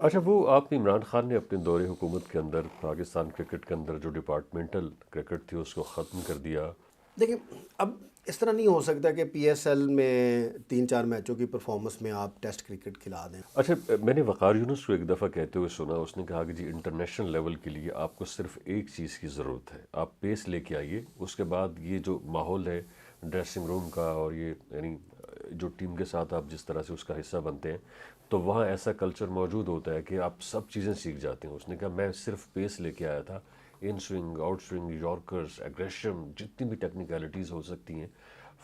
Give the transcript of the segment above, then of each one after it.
اچھا، وہ آپ عمران خان نے اپنے دور حکومت کے اندر پاکستان کرکٹ کے اندر جو ڈپارٹمنٹل کرکٹ تھی اس کو ختم کر دیا. دیکھیں اب اس طرح نہیں ہو سکتا کہ پی ایس ایل میں 3-4 میچوں کی پرفارمنس میں آپ ٹیسٹ کرکٹ کھلا دیں. اچھا، میں نے وقار یونس کو ایک دفعہ کہتے ہوئے سنا، اس نے کہا کہ جی انٹرنیشنل لیول کے لیے آپ کو صرف ایک چیز کی ضرورت ہے، آپ پیس لے کے آئیے، اس کے بعد یہ جو ماحول ہے ڈریسنگ روم کا اور یہ یعنی جو ٹیم کے ساتھ آپ جس طرح سے اس کا حصہ بنتے ہیں تو وہاں ایسا کلچر موجود ہوتا ہے کہ آپ سب چیزیں سیکھ جاتے ہیں. اس نے کہا میں صرف پیس لے کے آیا تھا، in swing, out swing, yorkers, aggression, جتنی بھی ٹیکنیکلٹیز ہو سکتی ہیں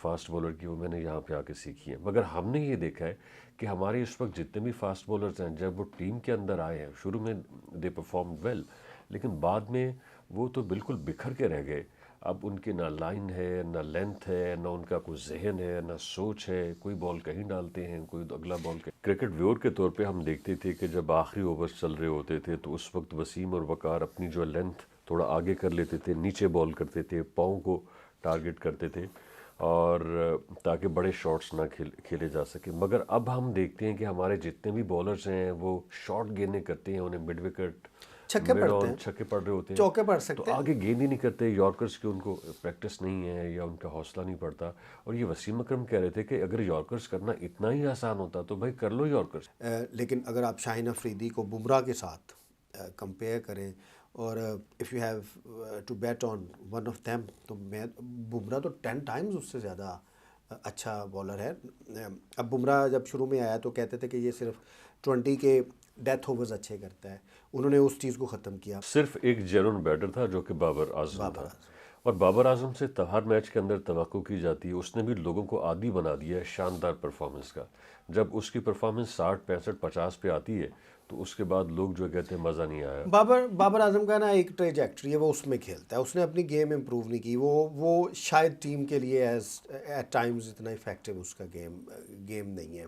فاسٹ بولر کی، وہ میں نے یہاں پہ آ کے سیکھی ہیں. مگر ہم نے یہ دیکھا ہے کہ ہمارے اس وقت جتنے بھی فاسٹ بولرز ہیں جب وہ ٹیم کے اندر آئے ہیں شروع میں دے پرفارم ویل، لیکن بعد میں وہ تو بالکل بکھر کے رہ گئے. اب ان کے نہ لائن ہے، نہ لینتھ ہے، نہ ان کا کوئی ذہن ہے، نہ سوچ ہے. کوئی بال کہیں ڈالتے ہیں، کوئی اگلا بال کہیں. کرکٹ ویور کے طور پہ ہم دیکھتے تھے کہ جب آخری اوورز چل رہے ہوتے تھے تو اس وقت وسیم اور وقار اپنی جو لینتھ تھوڑا آگے کر لیتے تھے، نیچے بال کرتے تھے، پاؤں کو ٹارگٹ کرتے تھے اور تاکہ بڑے شاٹس نہ کھیلے جا سکے. مگر اب ہم دیکھتے ہیں کہ ہمارے جتنے بھی بالرز ہیں وہ شارٹ گیندیں کرتے ہیں، انہیں مڈ وکٹ، چھکے مڈ پڑتے آن ہیں، چھکے پڑ رہے ہوتے ہیں چوکے پڑ تو سکتے ہیں. آگے گیند ہی نہیں کرتے. یارکرز کی ان کو پریکٹس نہیں ہے یا ان کا حوصلہ نہیں پڑتا. اور یہ وسیم اکرم کہہ رہے تھے کہ اگر یارکرز کرنا اتنا ہی آسان ہوتا تو بھائی کر لو یارکرز. لیکن اگر آپ شاہین افریدی کو بمراہ کے ساتھ کمپیئر کریں اور if you have to bat on one of them تو میں بمراہ تو 10 ٹائمز اس سے زیادہ اچھا بالر ہے. اب بمراہ جب شروع میں آیا تو کہتے تھے کہ یہ صرف 20 کے ڈیتھ اوورز اچھے کرتا ہے، انہوں نے اس چیز کو ختم کیا. صرف ایک جینون بیٹر تھا جو کہ بابر اعظم بابر تھا، اعظم اور بابر اعظم سے ہر میچ کے اندر توقع کی جاتی ہے. اس نے بھی لوگوں کو عادی بنا دیا ہے شاندار پرفارمنس کا. جب اس کی پرفارمنس 60 65 50 پہ آتی ہے تو اس کے بعد لوگ جو کہتے ہیں مزہ نہیں آیا. بابر اعظم کا نا ایک ٹریجیکٹری ہے، وہ اس میں کھیلتا ہے، اس نے اپنی گیم امپروو نہیں کی. وہ شاید ٹیم کے لیے ایٹ ٹائمز اتنا افیکٹو اس کا گیم نہیں ہے.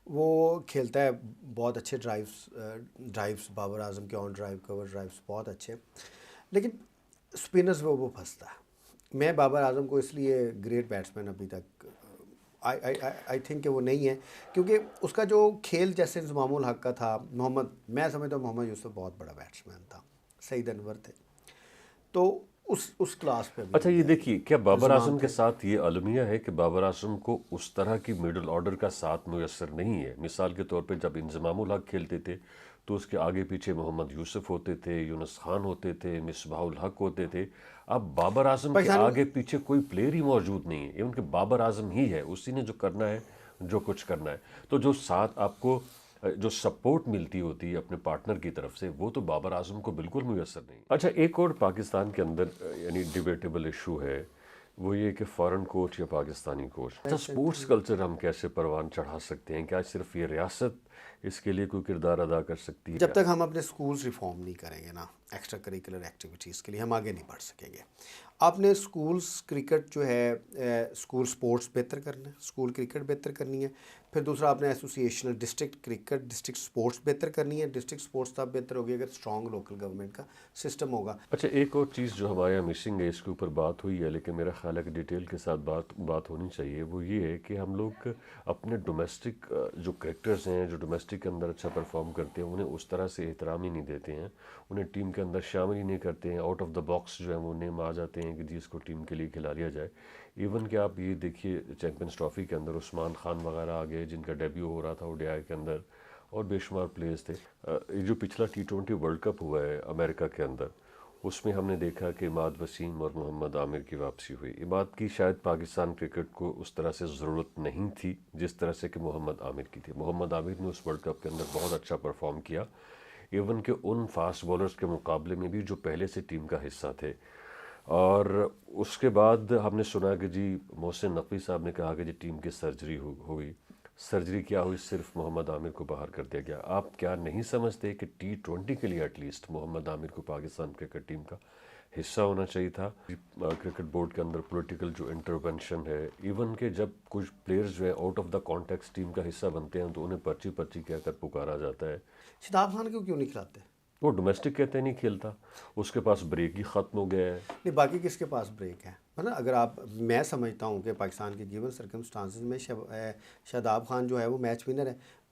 وہ کھیلتا ہے بہت اچھے ڈرائیوز بابر اعظم کے، آن ڈرائیو کور ڈرائیوز بہت اچھے، لیکن اسپنرز وہ پھنستا ہے. میں بابر اعظم کو اس لیے گریٹ بیٹسمین ابھی تک آئی تھنک کہ وہ نہیں ہے، کیونکہ اس کا جو کھیل جیسے انضمام الحق کا تھا، میں سمجھتا ہوں محمد یوسف بہت بڑا بیٹسمین تھا، سعید انور تھے، تو اس کلاس پہ بھی اچھا، یہ نہیں دیکھیے کیا بابر انضمام اعظم کے تھے. ساتھ یہ المیہ ہے کہ بابر اعظم کو اس طرح کی مڈل آرڈر کا ساتھ میسر نہیں ہے. مثال کے طور پہ جب انضمام الحق کھیلتے تھے تو اس کے آگے پیچھے محمد یوسف ہوتے تھے، یونس خان ہوتے تھے، مصباح الحق ہوتے تھے. اب بابر اعظم کے پاکستان آگے پیچھے کوئی پلیئر ہی موجود نہیں ہے، ایون کہ بابر اعظم ہی ہے، اسی نے جو کرنا ہے، جو کچھ کرنا ہے. تو جو ساتھ آپ کو جو سپورٹ ملتی ہوتی ہے اپنے پارٹنر کی طرف سے وہ تو بابر اعظم کو بالکل میسر نہیں. اچھا، ایک اور پاکستان کے اندر یعنی ڈیبیٹیبل ایشو ہے، وہ یہ کہ فارن کوچ یا پاکستانی کوچ. اچھا، سپورٹس کلچر ہم کیسے پروان چڑھا سکتے ہیں؟ کیا صرف یہ ریاست اس کے لیے کوئی کردار ادا کر سکتی ہے؟ جب تک ہم اپنے سکولز ریفارم نہیں کریں گے نا ایکسٹرا کریکولر ایکٹیویٹیز کے لیے، ہم آگے نہیں بڑھ سکیں گے. آپ نے سکولز کرکٹ جو ہے سکول سپورٹس بہتر کرنا ہے، سکول کرکٹ بہتر کرنی ہے. پھر دوسرا آپ نے ایسوسیشنل ڈسٹرکٹ کرکٹ ڈسٹرکٹ سپورٹس بہتر کرنی ہے. ڈسٹرکٹ سپورٹس تب بہتر ہوگی اگر اسٹرانگ لوکل گورنمنٹ کا سسٹم ہوگا. اچھا، ایک اور چیز جو ہمارے یہاں مسنگ ہے، اس کے اوپر بات ہوئی ہے لیکن میرا خیال ہے کہ ڈیٹیل کے ساتھ بات ہونی چاہیے، وہ یہ ہے کہ ہم لوگ اپنے ڈومیسٹک جو کرکٹرز ہیں جو ڈومیسٹک کے اندر اچھا پرفارم کرتے ہیں انہیں اس طرح سے احترام ہی نہیں دیتے ہیں، انہیں ٹیم کے اندر شامل ہی نہیں کرتے ہیں. آؤٹ آف دا باکس جو ہے وہ نیم آ جاتے ہیں کہ جی اس کو ٹیم کے لیے کھلا لیا جائے. ایون کہ آپ یہ دیکھیے چیمپئنز ٹرافی کے اندر عثمان خان وغیرہ آ گئے جن کا ڈیبیو ہو رہا تھا ODI کے اندر، اور بے شمار پلیئرز تھے. یہ جو پچھلا T20 ورلڈ کپ ہوا ہے امریکہ کے اندر، اس میں ہم نے دیکھا کہ عماد وسیم اور محمد عامر کی واپسی ہوئی. عماد کی شاید پاکستان کرکٹ کو اس طرح سے ضرورت نہیں تھی جس طرح سے کہ محمد عامر کی تھی. محمد عامر نے اس ورلڈ کپ کے اندر بہت اچھا پرفارم کیا، ایون کہ ان فاسٹ بولرز کے مقابلے میں بھی جو پہلے سے ٹیم کا حصہ تھے. اور اس کے بعد ہم نے سنا کہ جی محسن نقوی صاحب نے کہا کہ جی ٹیم کی سرجری ہوئی. سرجری کیا ہوئی؟ صرف محمد عامر کو باہر کر دیا گیا. آپ کیا نہیں سمجھتے کہ T20 کے لیے ایٹ لیسٹ محمد عامر کو پاکستان کرکٹ ٹیم کا حصہ ہونا چاہیے تھا؟ کرکٹ بورڈ کے اندر پولیٹیکل جو انٹرونشن ہے، ایون کہ جب کچھ پلیئرز جو ہیں out of the context team کا حصہ بنتے ہیں تو انہیں پرچی کہہ کر پکارا جاتا ہے. شتاب خان کو کیوں نہیں کھلاتے؟ وہ ڈومیسٹک کہتے نہیں کھیلتا، اس کے پاس بریک ہی ختم ہو گیا ہے. نہیں، باقی کس کے پاس بریک ہے؟ مطلب اگر میں سمجھتا ہوں کہ پاکستان کی گیون سرکمسٹانسز میں شاداب خان جو ہے وہ میچ ونر ہے.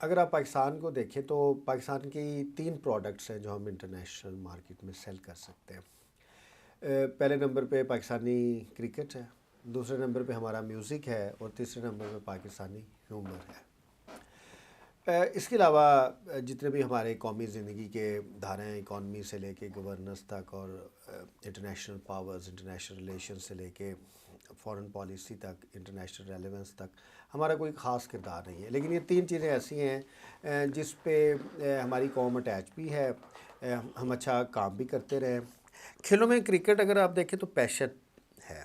اگر آپ پاکستان کو دیکھیں تو پاکستان کی 3 پروڈکٹس ہیں جو ہم انٹرنیشنل مارکیٹ میں سیل کر سکتے ہیں. پہلے نمبر پہ پاکستانی کرکٹ ہے، دوسرے نمبر پہ ہمارا میوزک ہے، اور تیسرے نمبر پہ پاکستانی ہیومر ہے. اس کے علاوہ جتنے بھی ہمارے قومی زندگی کے دھارے ہیں، اکانومی سے لے کے گورننس تک، اور انٹرنیشنل پاورز، انٹرنیشنل ریلیشن سے لے کے فارن پالیسی تک، انٹرنیشنل ریلیونس تک ہمارا کوئی خاص کردار نہیں ہے. لیکن یہ 3 چیزیں ایسی ہیں جس پہ ہماری قوم اٹیچ بھی ہے، ہم اچھا کام بھی کرتے رہے. کھیلوں میں کرکٹ اگر آپ دیکھیں تو پیشن ہے،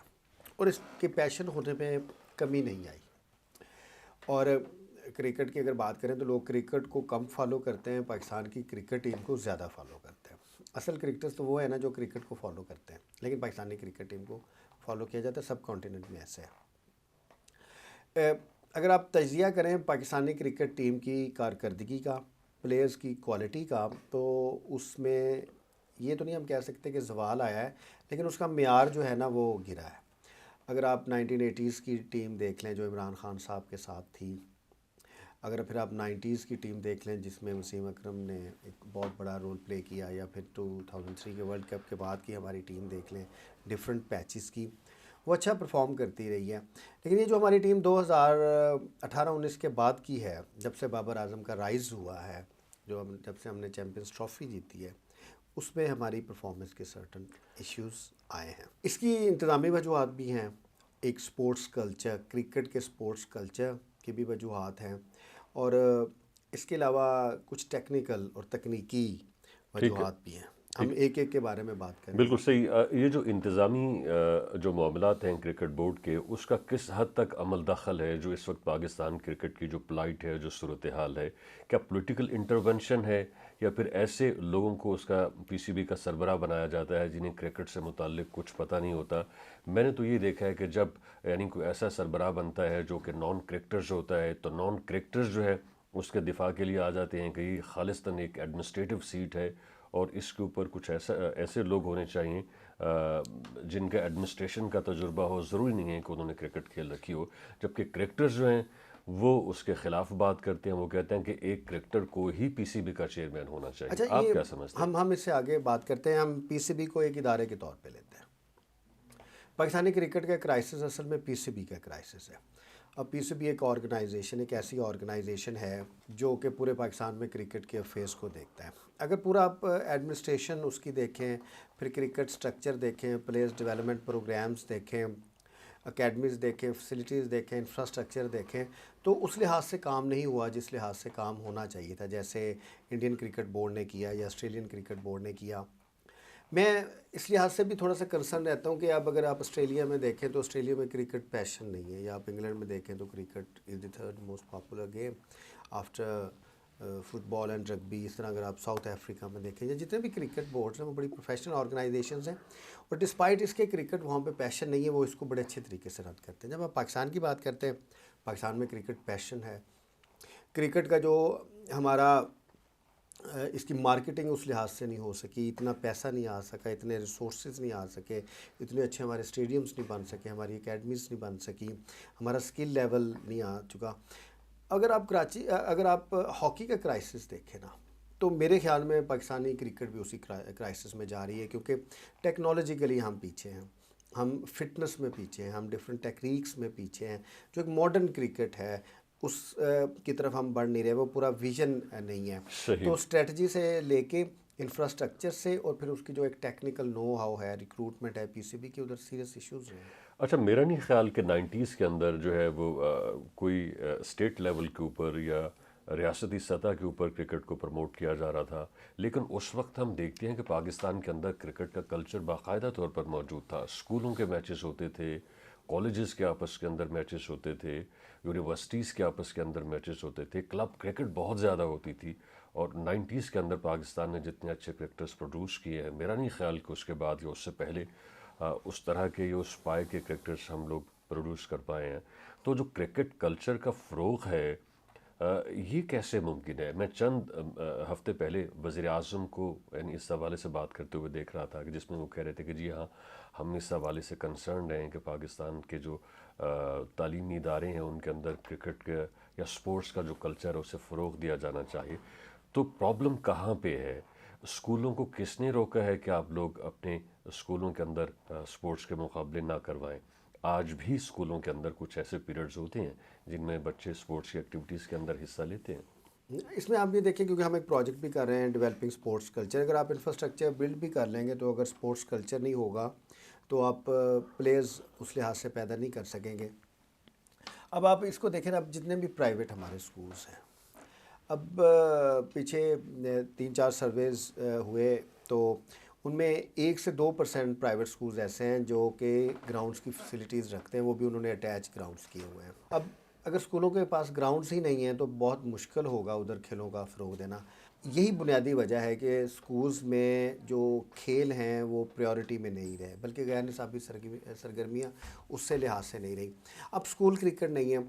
اور اس کے پیشن ہونے میں کمی نہیں آئی. اور کرکٹ کی اگر بات کریں تو لوگ کرکٹ کو کم فالو کرتے ہیں، پاکستان کی کرکٹ ٹیم کو زیادہ فالو کرتے ہیں. اصل کرکٹرز تو وہ ہے نا جو کرکٹ کو فالو کرتے ہیں، لیکن پاکستانی کرکٹ ٹیم کو فالو کیا جاتا ہے. سب کانٹیننٹ میں ایسے ہے. اگر آپ تجزیہ کریں پاکستانی کرکٹ ٹیم کی کارکردگی کا، پلیئرز کی کوالٹی کا، تو اس میں یہ تو نہیں ہم کہہ سکتے کہ زوال آیا ہے، لیکن اس کا معیار جو ہے نا وہ گرا ہے. اگر آپ 1980s کی ٹیم دیکھ لیں جو عمران خان صاحب کے ساتھ تھی، اگر پھر آپ 90s کی ٹیم دیکھ لیں جس میں وسیم اکرم نے ایک بہت بڑا رول پلے کیا، یا پھر 2003 کے ورلڈ کپ کے بعد کی ہماری ٹیم دیکھ لیں ڈیفرنٹ پیچز کی، وہ اچھا پرفارم کرتی رہی ہے. لیکن یہ جو ہماری ٹیم 2018-19 کے بعد کی ہے، جب سے بابر اعظم کا رائز ہوا ہے، جب سے ہم نے چیمپئنز ٹرافی جیتی ہے، اس میں ہماری پرفارمنس کے سرٹن ایشوز آئے ہیں. اس کی انتظامی وجوہات بھی ہیں، ایک سپورٹس کلچر، کرکٹ کے سپورٹس کلچر کی بھی وجوہات ہیں، اور اس کے علاوہ کچھ ٹیکنیکل اور تکنیکی ٹھیک ہے. وجوہات بھی ہیں. ہم ٹھیک، ایک ایک کے بارے میں بات کریں گے. بالکل صحیح. یہ جو انتظامی جو معاملات ہیں کرکٹ بورڈ کے، اس کا کس حد تک عمل دخل ہے جو اس وقت پاکستان کرکٹ کی جو پلائٹ ہے، جو صورتحال ہے؟ کیا پولیٹیکل انٹرونشن ہے، یا پھر ایسے لوگوں کو اس کا پی سی بی کا سربراہ بنایا جاتا ہے جنہیں کرکٹ سے متعلق کچھ پتہ نہیں ہوتا؟ میں نے تو یہ دیکھا ہے کہ جب یعنی کوئی ایسا سربراہ بنتا ہے جو کہ نان کرکٹرز ہوتا ہے، تو نان کرکٹرز جو ہے اس کے دفاع کے لیے آ جاتے ہیں کہ یہ خالصتاً ایک ایڈمنسٹریٹو سیٹ ہے، اور اس کے اوپر کچھ ایسے لوگ ہونے چاہیے جن کا ایڈمنسٹریشن کا تجربہ ہو. ضروری نہیں ہے کہ انہوں نے کرکٹ کھیل رکھی ہو. جبکہ کرکٹرز جو ہیں وہ اس کے خلاف بات کرتے ہیں، وہ کہتے ہیں کہ ایک کرکٹر کو ہی پی سی بی کا چیئرمین ہونا چاہیے. اچھا، آپ یہ کیا سمجھتے ہیں؟ ہم اس سے آگے بات کرتے ہیں. ہم پی سی بی کو ایک ادارے کے طور پہ لیتے ہیں. پاکستانی کرکٹ کا کرائسس اصل میں پی سی بی کا کرائسس ہے. اب پی سی بی ایک آرگنائزیشن، ایک ایسی آرگنائزیشن ہے جو کہ پورے پاکستان میں کرکٹ کے افیئرس کو دیکھتا ہے. اگر پورا آپ ایڈمنسٹریشن اس کی دیکھیں، پھر کرکٹ سٹرکچر دیکھیں، پلیئرز ڈیولپمنٹ پروگرامز دیکھیں، اکیڈمیز دیکھیں، فیسلٹیز دیکھیں، انفراسٹرکچر دیکھیں، تو اس لحاظ سے کام نہیں ہوا جس لحاظ سے کام ہونا چاہیے تھا، جیسے انڈین کرکٹ بورڈ نے کیا یا آسٹریلین کرکٹ بورڈ نے کیا. میں اس لحاظ سے بھی تھوڑا سا کنسرن رہتا ہوں کہ اب اگر آپ آسٹریلیا میں دیکھیں تو آسٹریلیا میں کرکٹ پیشن نہیں ہے، یا آپ انگلینڈ میں دیکھیں تو cricket is the 3rd most popular game after football and rugby. اس طرح اگر آپ ساؤتھ افریقہ میں دیکھیں، یا جتنے بھی کرکٹ بورڈز ہیں وہ بڑی پروفیشنل آرگنائزیشنز ہیں، اور ڈسپائٹ اس کے کرکٹ وہاں پہ پیشن نہیں ہے، وہ اس کو بڑے اچھے طریقے سے رن کرتے ہیں. جب آپ پاکستان کی بات کرتے ہیں، پاکستان میں کرکٹ پیشن ہے. کرکٹ کا جو ہمارا اس کی مارکیٹنگ اس لحاظ سے نہیں ہو سکی، اتنا پیسہ نہیں آ سکا، اتنے ریسورسز نہیں آ سکے، اتنے اچھے ہمارے اسٹیڈیمز نہیں بن سکے، ہماری اکیڈمیز نہیں بن سکی، ہمارا سکل لیول نہیں آ چکا. اگر آپ ہاکی کا کرائسس دیکھیں نا، تو میرے خیال میں پاکستانی کرکٹ بھی اسی کرائسس میں جا رہی ہے، کیونکہ ٹیکنالوجیکلی ہم پیچھے ہیں، ہم فٹنس میں پیچھے ہیں، ہم ڈفرینٹ ٹیکنیکس میں پیچھے ہیں. جو ایک ماڈرن کرکٹ ہے اس کی طرف ہم بڑھ نہیں رہے، وہ پورا ویژن نہیں ہے. صحیح. تو اسٹریٹجی سے لے کے انفراسٹرکچر سے، اور پھر اس کی جو ایک ٹیکنیکل نو ہاؤ ہے، ریکروٹمنٹ ہے، پی سی بی کی ادھر سیریس ایشوز ہیں. اچھا، میرا نہیں خیال کہ 90s کے اندر جو ہے وہ کوئی اسٹیٹ لیول کے اوپر یا ریاستی سطح کے اوپر کرکٹ کو پروموٹ کیا جا رہا تھا. لیکن اس وقت ہم دیکھتے ہیں کہ پاکستان کے اندر کرکٹ کا کلچر باقاعدہ طور پر موجود تھا. اسکولوں کے میچز ہوتے تھے، کالجز کے آپس کے اندر میچز ہوتے تھے، یونیورسٹیز کے آپس کے اندر میچز ہوتے تھے، کلب کرکٹ بہت زیادہ ہوتی تھی. اور 90s کے اندر پاکستان نے جتنے اچھے کرکٹرز پروڈیوس کیے ہیں، میرا نہیں خیال کہ اس کے بعد یا اس سے پہلے اس طرح کے یا اس پائے کے کرکٹرز ہم لوگ پروڈیوس کر پائے ہیں. تو جو کرکٹ کلچر کا فروغ ہے، یہ کیسے ممکن ہے؟ میں چند ہفتے پہلے وزیر اعظم کو یعنی اس حوالے سے بات کرتے ہوئے دیکھ رہا تھا کہ جس میں وہ کہہ رہے تھے کہ جی ہاں، ہم اس حوالے سے کنسرنڈ ہیں کہ پاکستان کے جو تعلیمی ادارے ہیں ان کے اندر کرکٹ یا سپورٹس کا جو کلچر ہے اسے فروغ دیا جانا چاہیے. تو پرابلم کہاں پہ ہے؟ اسکولوں کو کس نے روکا ہے کہ آپ لوگ اپنے اسکولوں کے اندر سپورٹس کے مقابلے نہ کروائیں؟ آج بھی اسکولوں کے اندر کچھ ایسے پیریڈز ہوتے ہیں جن میں بچے سپورٹس کی ایکٹیویٹیز کے اندر حصہ لیتے ہیں. اس میں آپ یہ دیکھیں کیونکہ ہم ایک پروجیکٹ بھی کر رہے ہیں ڈیولپنگ سپورٹس کلچر. اگر آپ انفراسٹرکچر بلڈ بھی کر لیں گے تو اگر سپورٹس کلچر نہیں ہوگا تو آپ پلیئرز اس لحاظ سے پیدا نہیں کر سکیں گے. اب آپ اس کو دیکھیں نا، اب جتنے بھی پرائیویٹ ہمارے سکولز ہیں، اب پیچھے 3-4 سرویز ہوئے تو ان میں 1 سے 2% پرائیویٹ سکولز ایسے ہیں جو کہ گراؤنڈس کی فیسلٹیز رکھتے ہیں، وہ بھی انہوں نے اٹیچ گراؤنڈس کیے ہوئے ہیں. اب اگر اسکولوں کے پاس گراؤنڈس ہی نہیں ہیں تو بہت مشکل ہوگا ادھر کھیلوں کا فروغ دینا. یہی بنیادی وجہ ہے کہ سکولز میں جو کھیل ہیں وہ پریورٹی میں نہیں رہے، بلکہ غیر نصابی سرگرمیاں اس سے لحاظ سے نہیں رہی. اب سکول کرکٹ نہیں ہے،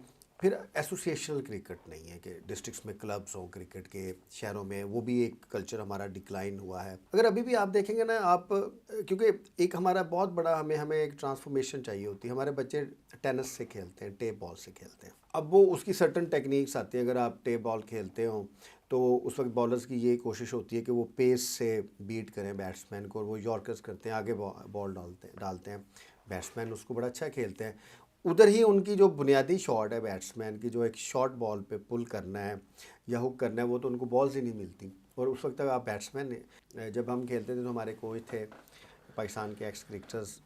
پھر ایسوسیشنل کرکٹ نہیں ہے کہ ڈسٹرکٹس میں کلبز ہوں کرکٹ کے، شہروں میں، وہ بھی ایک کلچر ہمارا ڈکلائن ہوا ہے. اگر ابھی بھی آپ دیکھیں گے نا آپ، کیونکہ ایک ہمارا بہت بڑا ہمیں ایک ٹرانسفارمیشن چاہیے ہوتی ہے. ہمارے بچے ٹینس سے کھیلتے ہیں، ٹیپ بال سے کھیلتے ہیں. اب وہ اس کی سرٹن ٹیکنیکس آتی ہیں. اگر آپ ٹیپ بال کھیلتے ہوں تو اس وقت بالرز کی یہی کوشش ہوتی ہے کہ وہ پیس سے بیٹ کریں بیٹسمین کو، اور وہ یارکرز کرتے ہیں، آگے بال ڈالتے ہیں. بیٹسمین اس کو بڑا اچھا کھیلتے ہیں. ادھر ہی ان کی جو بنیادی شاٹ ہے بیٹسمین کی، جو ایک شارٹ بال پہ پل کرنا ہے یا ہک کرنا ہے، وہ تو ان کو بالز ہی نہیں ملتی. اور اس وقت تک آپ بیٹسمین نے، جب ہم کھیلتے تھے تو ہمارے کوچ تھے پاکستان کے ایکس کرکٹرز،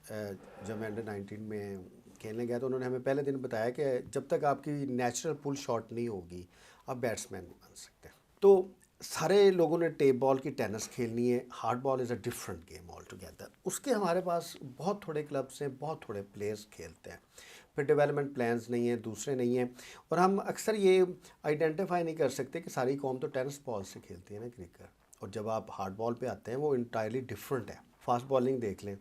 جب میں انڈر 19 میں کھیلنے گیا تو انہوں نے ہمیں پہلے دن بتایا کہ جب تک آپ کی نیچرل پل شاٹ نہیں ہوگی آپ بیٹسمین نہیں بن سکتے. تو سارے لوگوں نے ٹیپ بال کی ٹینس کھیلنی ہے. Hard ball is a different game altogether. اس کے ہمارے پاس بہت تھوڑے کلبس ہیں، بہت تھوڑے پلیئرز کھیلتے ہیں. پھر ڈیولپمنٹ پلانز نہیں ہیں، دوسرے نہیں ہیں. اور ہم اکثر یہ آئیڈینٹیفائی نہیں کر سکتے کہ ساری قوم تو ٹینس بال سے کھیلتی ہے نا کرکٹ، اور جب آپ ہارڈ بال پہ آتے ہیں وہ انٹائرلی ڈفرنٹ ہے. فاسٹ بالنگ دیکھ لیں.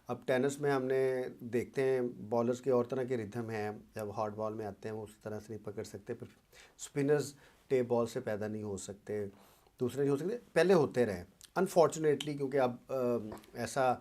اب ٹینس میں ہم نے دیکھتے ہیں بالرز کے اور طرح کے ردھم ہیں، جب ہارڈ بال میں آتے ہیں وہ اس طرح سے نہیں پکڑ سکتے. پھر اسپنرز ٹیپ بال سے پیدا نہیں ہو سکتے، دوسرے نہیں ہو سکتے، پہلے ہوتے رہے. انفارچونیٹلی کیونکہ اب ایسا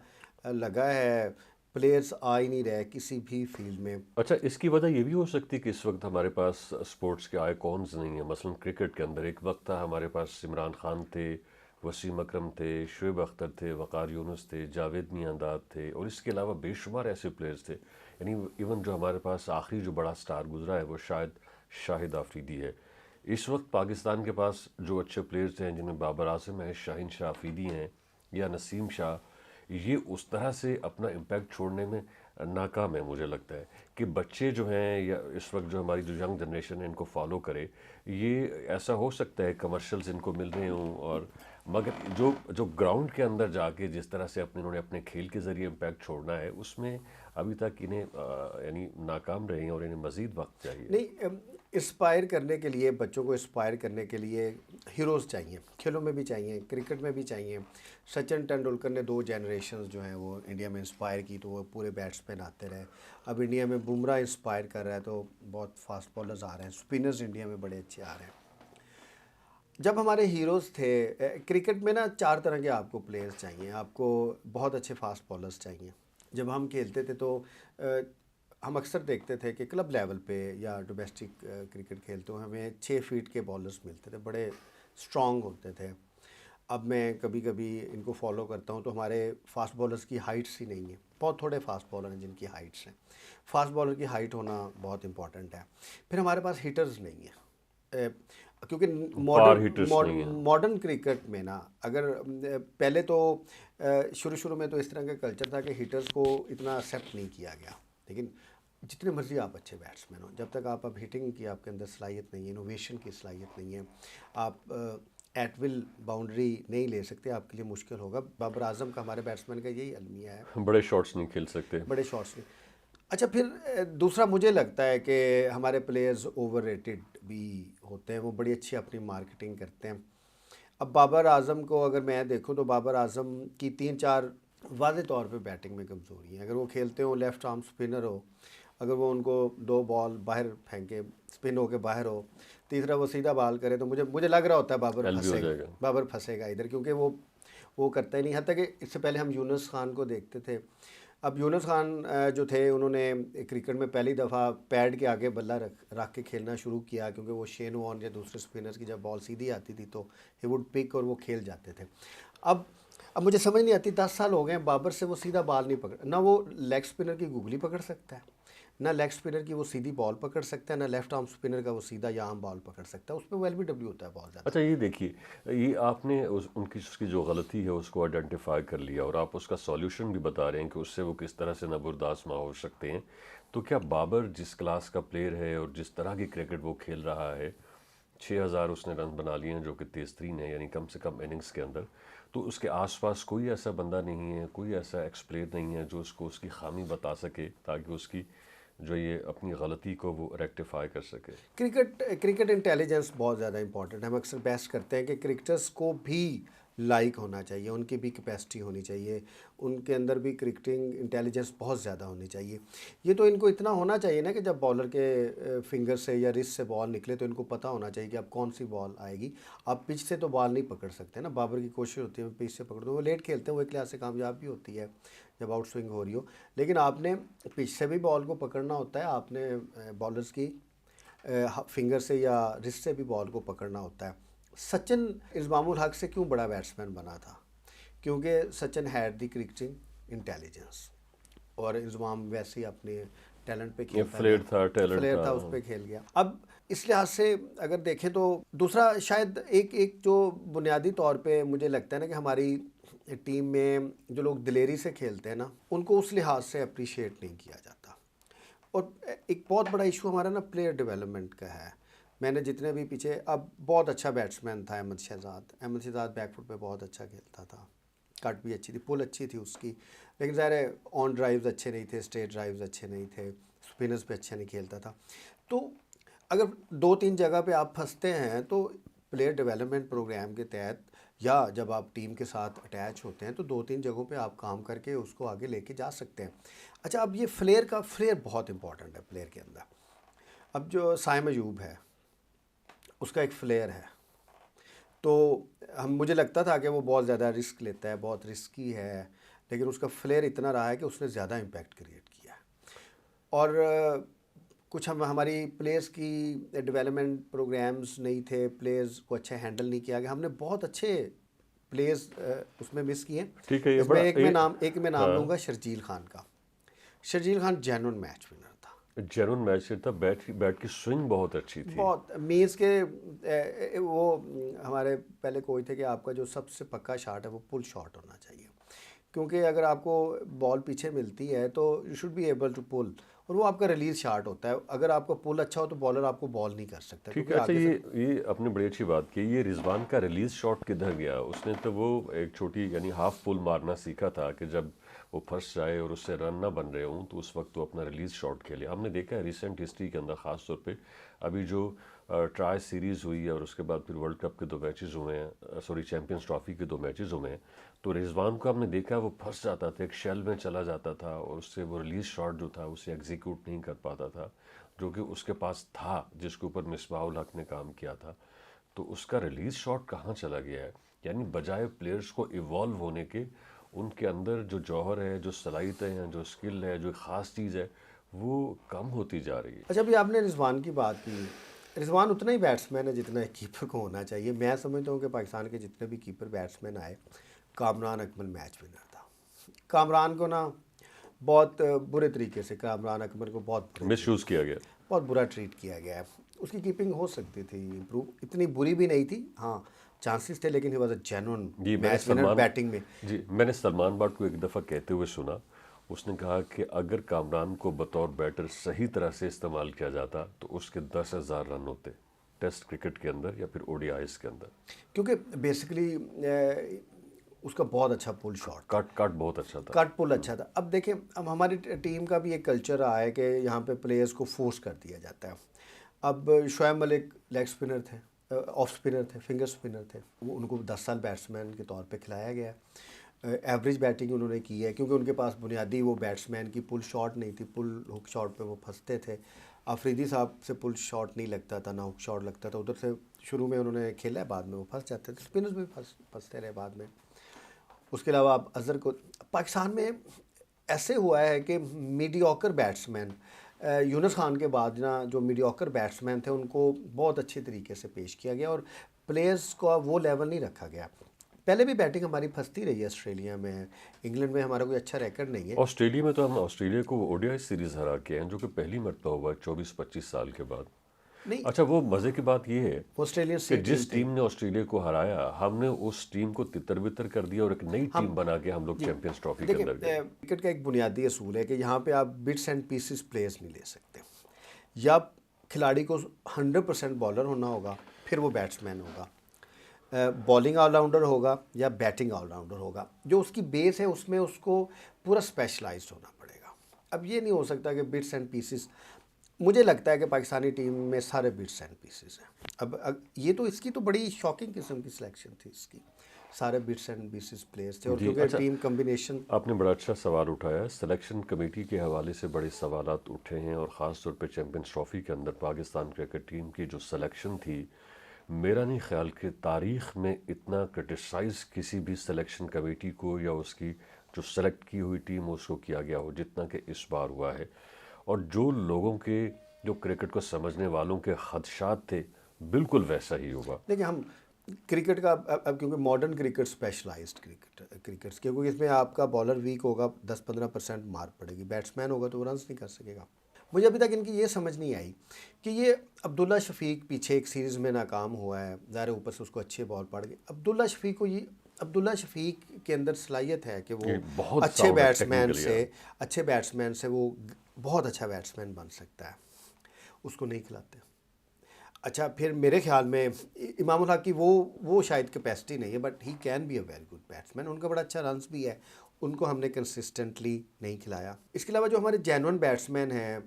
لگا ہے پلیئرز آ ہی نہیں رہے کسی بھی فیلڈ میں. اچھا، اس کی وجہ یہ بھی ہو سکتی کہ اس وقت ہمارے پاس سپورٹس کے آئیکونز نہیں ہیں. مثلا کرکٹ کے اندر ایک وقت تھا ہمارے پاس عمران خان تھے، وسیم اکرم تھے، شعیب اختر تھے، وقار یونس تھے، جاوید میانداد تھے، اور اس کے علاوہ بے شمار ایسے پلیئرز تھے. یعنی ایون جو ہمارے پاس آخری جو بڑا سٹار گزرا ہے وہ شاید شاہد آفریدی ہے. اس وقت پاکستان کے پاس جو اچھے پلیئرز ہیں جن میں بابر اعظم ہیں، شاہین شاہ آفریدی ہیں یا نسیم شاہ، یہ اس طرح سے اپنا امپیکٹ چھوڑنے میں ناکام ہے. مجھے لگتا ہے کہ بچے جو ہیں یا اس وقت جو ہماری جو ینگ جنریشن ہے ان کو فالو کرے. یہ ایسا ہو سکتا ہے کمرشلز ان کو مل رہے ہوں، اور مگر جو گراؤنڈ کے اندر جا کے جس طرح سے انہوں نے اپنے کھیل کے ذریعے امپیکٹ چھوڑنا ہے اس میں ابھی تک انہیں یعنی ناکام رہے ہیں، اور انہیں مزید وقت چاہیے. نہیں، انسپائر کرنے کے لیے، بچوں کو انسپائر کرنے کے لیے ہیروز چاہیے. کھیلوں میں بھی چاہیے، کرکٹ میں بھی چاہیے. سچن ٹینڈولکر نے 2 جنریشنز جو ہیں وہ انڈیا میں انسپائر کی تو وہ پورے بیٹسمین آتے رہے. اب انڈیا میں بمراہ انسپائر کر رہا ہے تو بہت فاسٹ بالرز آ رہے ہیں، اسپنرز انڈیا میں بڑے اچھے آ رہے ہیں. جب ہمارے ہیروز تھے کرکٹ میں نا، 4 طرح کے آپ کو پلیئرز چاہیے. آپ کو بہت اچھے فاسٹ بالرز چاہیے. جب ہم کھیلتے تھے تو ہم اکثر دیکھتے تھے کہ کلب لیول پہ یا ڈومیسٹک کرکٹ کھیلتے ہوئے ہمیں 6 فیٹ کے بالرز ملتے تھے، بڑے اسٹرانگ ہوتے تھے. اب میں کبھی کبھی ان کو فالو کرتا ہوں تو ہمارے فاسٹ بالرز کی ہائٹس ہی نہیں ہیں. بہت تھوڑے فاسٹ بالر ہیں جن کی ہائٹس ہیں. فاسٹ بالر کی ہائٹ ہونا بہت امپورٹنٹ ہے. پھر ہمارے پاس ہیٹرز نہیں ہیں، کیونکہ پار ہیٹرز نہیں ہیں. ماڈرن کرکٹ میں نا، اگر پہلے تو شروع میں تو اس طرح کا کلچر تھا کہ ہیٹرز کو اتنا ایکسیپٹ نہیں کیا گیا. لیکن جتنے مرضی آپ اچھے بیٹسمین ہوں، جب تک آپ اب ہٹنگ کی آپ کے اندر صلاحیت نہیں ہے، انوویشن کی صلاحیت نہیں ہے، آپ ایٹ ول باؤنڈری نہیں لے سکتے، آپ کے لیے مشکل ہوگا. بابر اعظم کا، ہمارے بیٹسمین کا یہی المیہ ہے، بڑے شاٹس نہیں کھیل سکتے. بڑے شاٹس نہیں. اچھا، پھر دوسرا مجھے لگتا ہے کہ ہمارے پلیئرز اوور ریٹڈ بھی ہوتے ہیں. وہ بڑی اچھی اپنی مارکیٹنگ کرتے ہیں. اب بابر اعظم کو اگر میں دیکھوں تو بابر اعظم کی 3-4 واضح طور پہ بیٹنگ میں کمزوری ہیں. اگر وہ کھیلتے ہوں لیفٹ آرم اسپنر ہو، اگر وہ ان کو 2 بال باہر پھینکے، اسپن ہو کے باہر ہو، تیسرا وہ سیدھا بال کرے تو مجھے لگ رہا ہوتا ہے ایل بھی ہو جائے گا. بابر پھنسے گا ادھر، کیونکہ وہ کرتا ہی نہیں. حتیٰ کہ اس سے پہلے ہم یونس خان کو دیکھتے تھے، اب یونس خان جو تھے انہوں نے کرکٹ میں پہلی دفعہ پیڈ کے آگے بلہ رکھ کے کھیلنا شروع کیا، کیونکہ وہ شین وارن یا دوسرے اسپنرز کی جب بال سیدھی آتی تھی تو ہی وڈ پک اور وہ کھیل جاتے تھے. اب مجھے سمجھ نہیں آتی، 10 سال ہو گئے ہیں بابر سے وہ سیدھا بال نہیں پکڑ، نہ وہ لیگ اسپنر کی گوگلی پکڑ سکتا ہے، نہ لیگ اسپنر کی وہ سیدھی بال پکڑ سکتا ہے، نہ لیفٹ آرم اسپنر کا وہ سیدھا یا عام بال پکڑ سکتا ہے. اس میں وہ ایل بی ڈبلیو ہوتا ہے بہت زیادہ. اچھا یہ دیکھیے، یہ آپ نے اس کی جو غلطی ہے اس کو آئیڈینٹیفائی کر لیا اور آپ اس کا سولیوشن بھی بتا رہے ہیں کہ اس سے وہ کس طرح سے نبرداشت ہو سکتے ہیں. تو کیا بابر جس کلاس کا پلیئر ہے اور جس طرح کی کرکٹ وہ کھیل رہا ہے، 6,000 اس نے رن بنا لیے ہیں جو کہ تیز ترین ہے، یعنی کم سے کم اننگز کے اندر، تو اس کے آس پاس کوئی ایسا بندہ نہیں ہے، کوئی ایسا ایکسپلیر نہیں ہے جو اس کو اس کی خامی بتا سکے تاکہ اس کی جو یہ اپنی غلطی کو وہ ریکٹیفائی کر سکے؟ کرکٹ انٹیلیجنس بہت زیادہ امپورٹنٹ ہے. ہم اکثر بحث کرتے ہیں کہ کرکٹرز کو بھی لائک ہونا چاہیے، ان کی بھی کیپیسٹی ہونی چاہیے، ان کے اندر بھی کرکٹنگ انٹیلیجنس بہت زیادہ ہونی چاہیے. یہ تو ان کو اتنا ہونا چاہیے نا کہ جب بالر کے فنگر سے یا رسٹ سے بال نکلے تو ان کو پتہ ہونا چاہیے کہ اب کون سی بال آئے گی. آپ پچ سے تو بال نہیں پکڑ سکتے نا. بابر کی کوشش ہوتی ہے میں پچ سے پکڑ دوں، وہ لیٹ کھیلتے ہیں، وہ ایک لحاظ سے کامیاب بھی ہوتی ہے جب آؤٹ سوئنگ ہو رہی ہو. لیکن آپ نے پچ سے بھی بال کو پکڑنا ہوتا ہے، آپ نے بالرز کی فنگر سے یا رسٹ سے بھی بال کو پکڑنا ہوتا ہے. سچن انضمام الحق سے کیوں بڑا بیٹسمین بنا تھا؟ کیونکہ سچن ہیڈ دی کرکٹنگ انٹیلیجنس، اور انضمام ویسے ہی اپنے ٹیلنٹ پہ یہ کھیلتا فلیئر گیا، تھا، ٹیلنٹ فلیئر تھا. تھا، اس پہ کھیل گیا. اب اس لحاظ سے اگر دیکھیں تو دوسرا شاید ایک جو بنیادی طور پہ مجھے لگتا ہے نا کہ ہماری ٹیم میں جو لوگ دلیری سے کھیلتے ہیں نا ان کو اس لحاظ سے اپریشیٹ نہیں کیا جاتا. اور ایک بہت بڑا ایشو ہمارا نا پلیئر ڈیولپمنٹ کا ہے. میں نے جتنے بھی پیچھے، اب بہت اچھا بیٹسمین تھا احمد شہزاد بیک فٹ پہ بہت اچھا کھیلتا تھا، کٹ بھی اچھی تھی، پل اچھی تھی اس کی، لیکن ظاہر ہے آن ڈرائیوز اچھے نہیں تھے، اسٹریٹ ڈرائیوز اچھے نہیں تھے، اسپنرز پہ اچھا نہیں کھیلتا تھا. تو اگر 2-3 جگہ پہ آپ پھنستے ہیں تو پلیئر ڈیولپمنٹ پروگرام کے تحت یا جب آپ ٹیم کے ساتھ اٹیچ ہوتے ہیں تو 2-3 جگہوں پہ آپ کام کر کے اس کو آگے لے کے جا سکتے ہیں. اچھا اب یہ فلیئر بہت امپورٹنٹ ہے پلیئر کے اندر. اب جو سائم ایوب ہے اس کا ایک فلیئر ہے، تو مجھے لگتا تھا کہ وہ بہت زیادہ رسک لیتا ہے، بہت رسکی ہے، لیکن اس کا فلیئر اتنا رہا ہے کہ اس نے زیادہ امپیکٹ کریٹ کیا ہے. اور کچھ ہماری پلیئرز کی ڈیولپمنٹ پروگرامز نہیں تھے، پلیئرز کو اچھا ہینڈل نہیں کیا گیا. ہم نے بہت اچھے پلیئرز اس میں مس کیے ہیں. ٹھیک ہے، یہ اس میں بڑا ایک میں نام ہاں، لوں گا شرجیل خان کا. Sharjeel Khan genuine match winner تھا، جینون میچ تھا. بیٹ کی سوئنگ بہت اچھی تھی. بہت مینس کے وہ ہمارے پہلے کوئی تھے کہ آپ کا جو سب سے پکا شاٹ ہے وہ پل شاٹ ہونا چاہیے، کیونکہ اگر آپ کو بال پیچھے ملتی ہے تو you should be able to pull, اور وہ آپ کا ریلیز شاٹ ہوتا ہے. اگر آپ کا پل اچھا ہو تو بالر آپ کو بال نہیں کر سکتا ٹھیک ہے. کیونکہ اچھا آگے سے. یہ آپ نے بڑی اچھی بات کی. یہ رضوان کا ریلیز شاٹ کدھر گیا؟ اس نے تو وہ ایک چھوٹی یعنی ہاف پل مارنا سیکھا تھا کہ جب وہ پھنس جائے اور اس سے رن نہ بن رہے ہوں تو اس وقت وہ اپنا ریلیز شاٹ کھیلے. ہم نے دیکھا ہے ریسنٹ ہسٹری کے اندر، خاص طور پہ ابھی جو ٹرائی سیریز ہوئی ہے اور اس کے بعد پھر ورلڈ کپ کے 2 میچز ہوئے ہیں، سوری چیمپئنز ٹرافی کے 2 میچز ہوئے ہیں، تو رضوان کو ہم نے دیکھا وہ پھنس جاتا تھا، ایک شیل میں چلا جاتا تھا اور اس سے وہ ریلیز شاٹ جو تھا اسے ایگزیکیوٹ نہیں کر پاتا تھا جو کہ اس کے پاس تھا، جس کے اوپر مصباح الحق نے کام کیا تھا. تو اس کا ریلیز شاٹ کہاں چلا گیا ہے؟ یعنی بجائے پلیئرز کو ایوالو ہونے کے، ان کے اندر جو جوہر ہے، جو صلاحیتیں ہیں، جو اسکل ہے، جو خاص چیز ہے، وہ کم ہوتی جا رہی ہے. اچھا بھی آپ نے رضوان کی بات کی. رضوان اتنا ہی بیٹسمین ہے جتنا ایک کیپر کو ہونا چاہیے. میں سمجھتا ہوں کہ پاکستان کے جتنے بھی کیپر بیٹسمین آئے، کامران اکمل میچ ونر تھا. کامران کو نا بہت برے طریقے سے، کامران اکمل کو مس یوز کیا گیا. بہت برا ٹریٹ کیا گیا ہے. اس کی کیپنگ ہو سکتی تھی امپروو، اتنی بری بھی نہیں تھی، ہاں چانسز تھے، لیکن ہی واز اے جینون جی میچ ونر بیٹنگ میں. میں نے سلمان بٹ کو ایک دفعہ کہتے ہوئے سنا، اس نے کہا کہ اگر کامران کو بطور بیٹر صحیح طرح سے استعمال کیا جاتا تو اس کے 10,000 رن ہوتے ٹیسٹ کرکٹ کے اندر یا پھر ODIs کے اندر، کیونکہ بیسیکلی اس کا بہت اچھا پل شاٹ، کٹ بہت اچھا تھا. کٹ پل اچھا تھا. اب دیکھیں اب ہماری ٹیم کا بھی ایک کلچر رہا ہے کہ یہاں پہ پلیئرز کو فورس کر دیا جاتا ہے. اب شعیب ملک لیگ اسپنر تھے، آف اسپنر تھے، فنگر اسپنر تھے، وہ ان کو 10 سال بیٹسمین کے طور پہ کھلایا گیا. ایوریج بیٹنگ انہوں نے کی ہے کیونکہ ان کے پاس بنیادی وہ بیٹسمین کی پل شاٹ نہیں تھی، پل ہک شاٹ پہ وہ پھنستے تھے. آفریدی صاحب سے پل شاٹ نہیں لگتا تھا، نہ ہک شاٹ لگتا تھا. ادھر سے شروع میں انہوں نے کھیلا ہے، بعد میں وہ پھنس جاتے تھے، اسپنرز بھی پھنستے رہے بعد میں. اس کے علاوہ آپ اظہر کو، پاکستان میں ایسے ہوا ہے کہ میڈیوکر بیٹسمین یونس خان کے بعد نا جو میڈیوکر بیٹسمین تھے ان کو بہت اچھے طریقے سے پیش کیا گیا اور پلیئرز کو وہ لیول نہیں رکھا گیا. پہلے بھی بیٹنگ ہماری پھنستی رہی ہے آسٹریلیا میں, انگلینڈ میں ہمارا کوئی اچھا ریکارڈ نہیں ہے. آسٹریلیا میں تو ہم آسٹریلیا کو او ڈی آئی سیریز ہرا کے ہیں جو کہ پہلی مرتبہ ہوا 24-25 سال کے بعد. نہیں, اچھا وہ مزے کی بات یہ ہے آسٹریلین کہ سی جس ٹیم نے آسٹریلیا کو ہرایا ہم نے اس ٹیم کو تتر بتر کر دیا اور ایک نئی ٹیم بنا کے ہم لوگ چیمپئنز ٹرافی کے دیکھیں اندر گئے. کرکٹ کا ایک بنیادی اصول ہے کہ یہاں پہ آپ بٹس اینڈ پیسز پلیئرز نہیں لے سکتے. یا کھلاڑی کو 100% بالر ہونا ہوگا پھر وہ بیٹسمین ہوگا, بالنگ آل راؤنڈر ہوگا یا بیٹنگ آل راؤنڈر ہوگا. جو اس کی بیس ہے اس میں اس کو پورا اسپیشلائزڈ ہونا پڑے گا. اب یہ نہیں ہو سکتا کہ بٹس اینڈ پیسز, مجھے لگتا ہے کہ پاکستانی ٹیم میں سارے بٹس اینڈ پیسز ہیں. اب یہ تو اس کی تو بڑی شاکنگ قسم کی سلیکشن تھی اس کی, سارے بٹس اینڈ پیسز پلیئرز تھے. اور جی کیونکہ اچھا, ٹیم کمبینیشن, آپ نے بڑا اچھا سوال اٹھایا. سلیکشن کمیٹی کے حوالے سے بڑے سوالات اٹھے ہیں اور خاص طور پہ چیمپئنز ٹرافی کے اندر پاکستان کرکٹ ٹیم کی جو سلیکشن تھی, میرا نہیں خیال کہ تاریخ میں اتنا کرٹیسائز کسی بھی سلیکشن کمیٹی کو یا اس کی جو سلیکٹ کی ہوئی ٹیم اس کو کیا گیا ہو جتنا کہ اس بار ہوا ہے. اور جو لوگوں کے, جو کرکٹ کو سمجھنے والوں کے خدشات تھے بالکل ویسا ہی ہوگا. دیکھیں ہم کرکٹ کا اب کیونکہ ماڈرن کرکٹ اسپیشلائزڈ کرکٹس کیونکہ اس میں آپ کا بالر ویک ہوگا 10-15% مار پڑے گی, بیٹسمین ہوگا تو وہ رنس نہیں کر سکے گا. مجھے ابھی تک ان کی یہ سمجھ نہیں آئی کہ یہ عبداللہ شفیق پیچھے ایک سیریز میں ناکام ہوا ہے, ظاہر اوپر سے اس کو اچھے بال پڑ گئے. عبداللہ شفیق کو, یہ عبداللہ شفیق کے اندر صلاحیت ہے کہ وہ بہت اچھے sound ہے بیٹسمین سے وہ بہت اچھا بیٹسمین بن سکتا ہے, اس کو نہیں کھلاتے. اچھا پھر میرے خیال میں امام الحق کی وہ شاید کیپیسٹی نہیں ہے, but he can be a very good batsman. ان کا بڑا اچھا رنس بھی ہے, ان کو ہم نے کنسسٹنٹلی نہیں کھلایا. اس کے علاوہ جو ہمارے جینون بیٹسمین ہیں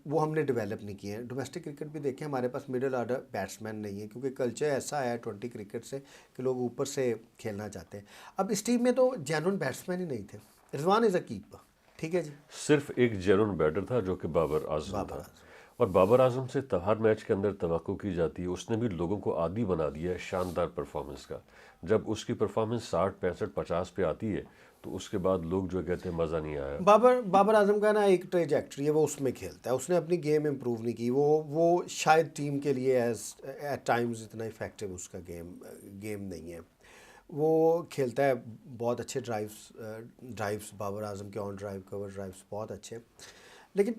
وہ ہم نے ڈیولپ نہیں کیے ہیں. ڈومیسٹک کرکٹ بھی دیکھیں ہمارے پاس مڈل آرڈر بیٹسمین نہیں ہے کیونکہ کلچر ایسا ہے 20 کرکٹ سے کہ لوگ اوپر سے کھیلنا چاہتے ہیں. اب اس ٹیم میں تو جینون بیٹسمین ہی نہیں تھے. رضوان از اے کیپر, ٹھیک ہے جی, صرف ایک جینون بیٹر تھا جو کہ بابر اعظم تھا, اور بابر اعظم سے ہر میچ کے اندر توقع کی جاتی ہے. اس نے بھی لوگوں کو عادی بنا دیا ہے شاندار پرفارمنس کا. جب اس کی پرفارمنس 60-65-50 پہ آتی ہے تو اس کے بعد لوگ جو کہتے ہیں مزہ نہیں آیا. بابر اعظم کا نا ایک ٹریجیکٹری ہے, وہ اس میں کھیلتا ہے. اس نے اپنی گیم امپروو نہیں کی. وہ شاید ٹیم کے لیے ایٹ ٹائمز اتنا افیکٹو اس کا گیم نہیں ہے. وہ کھیلتا ہے بہت اچھے ڈرائیوز بابر اعظم کے, آن ڈرائیو کور ڈرائیوز بہت اچھے, لیکن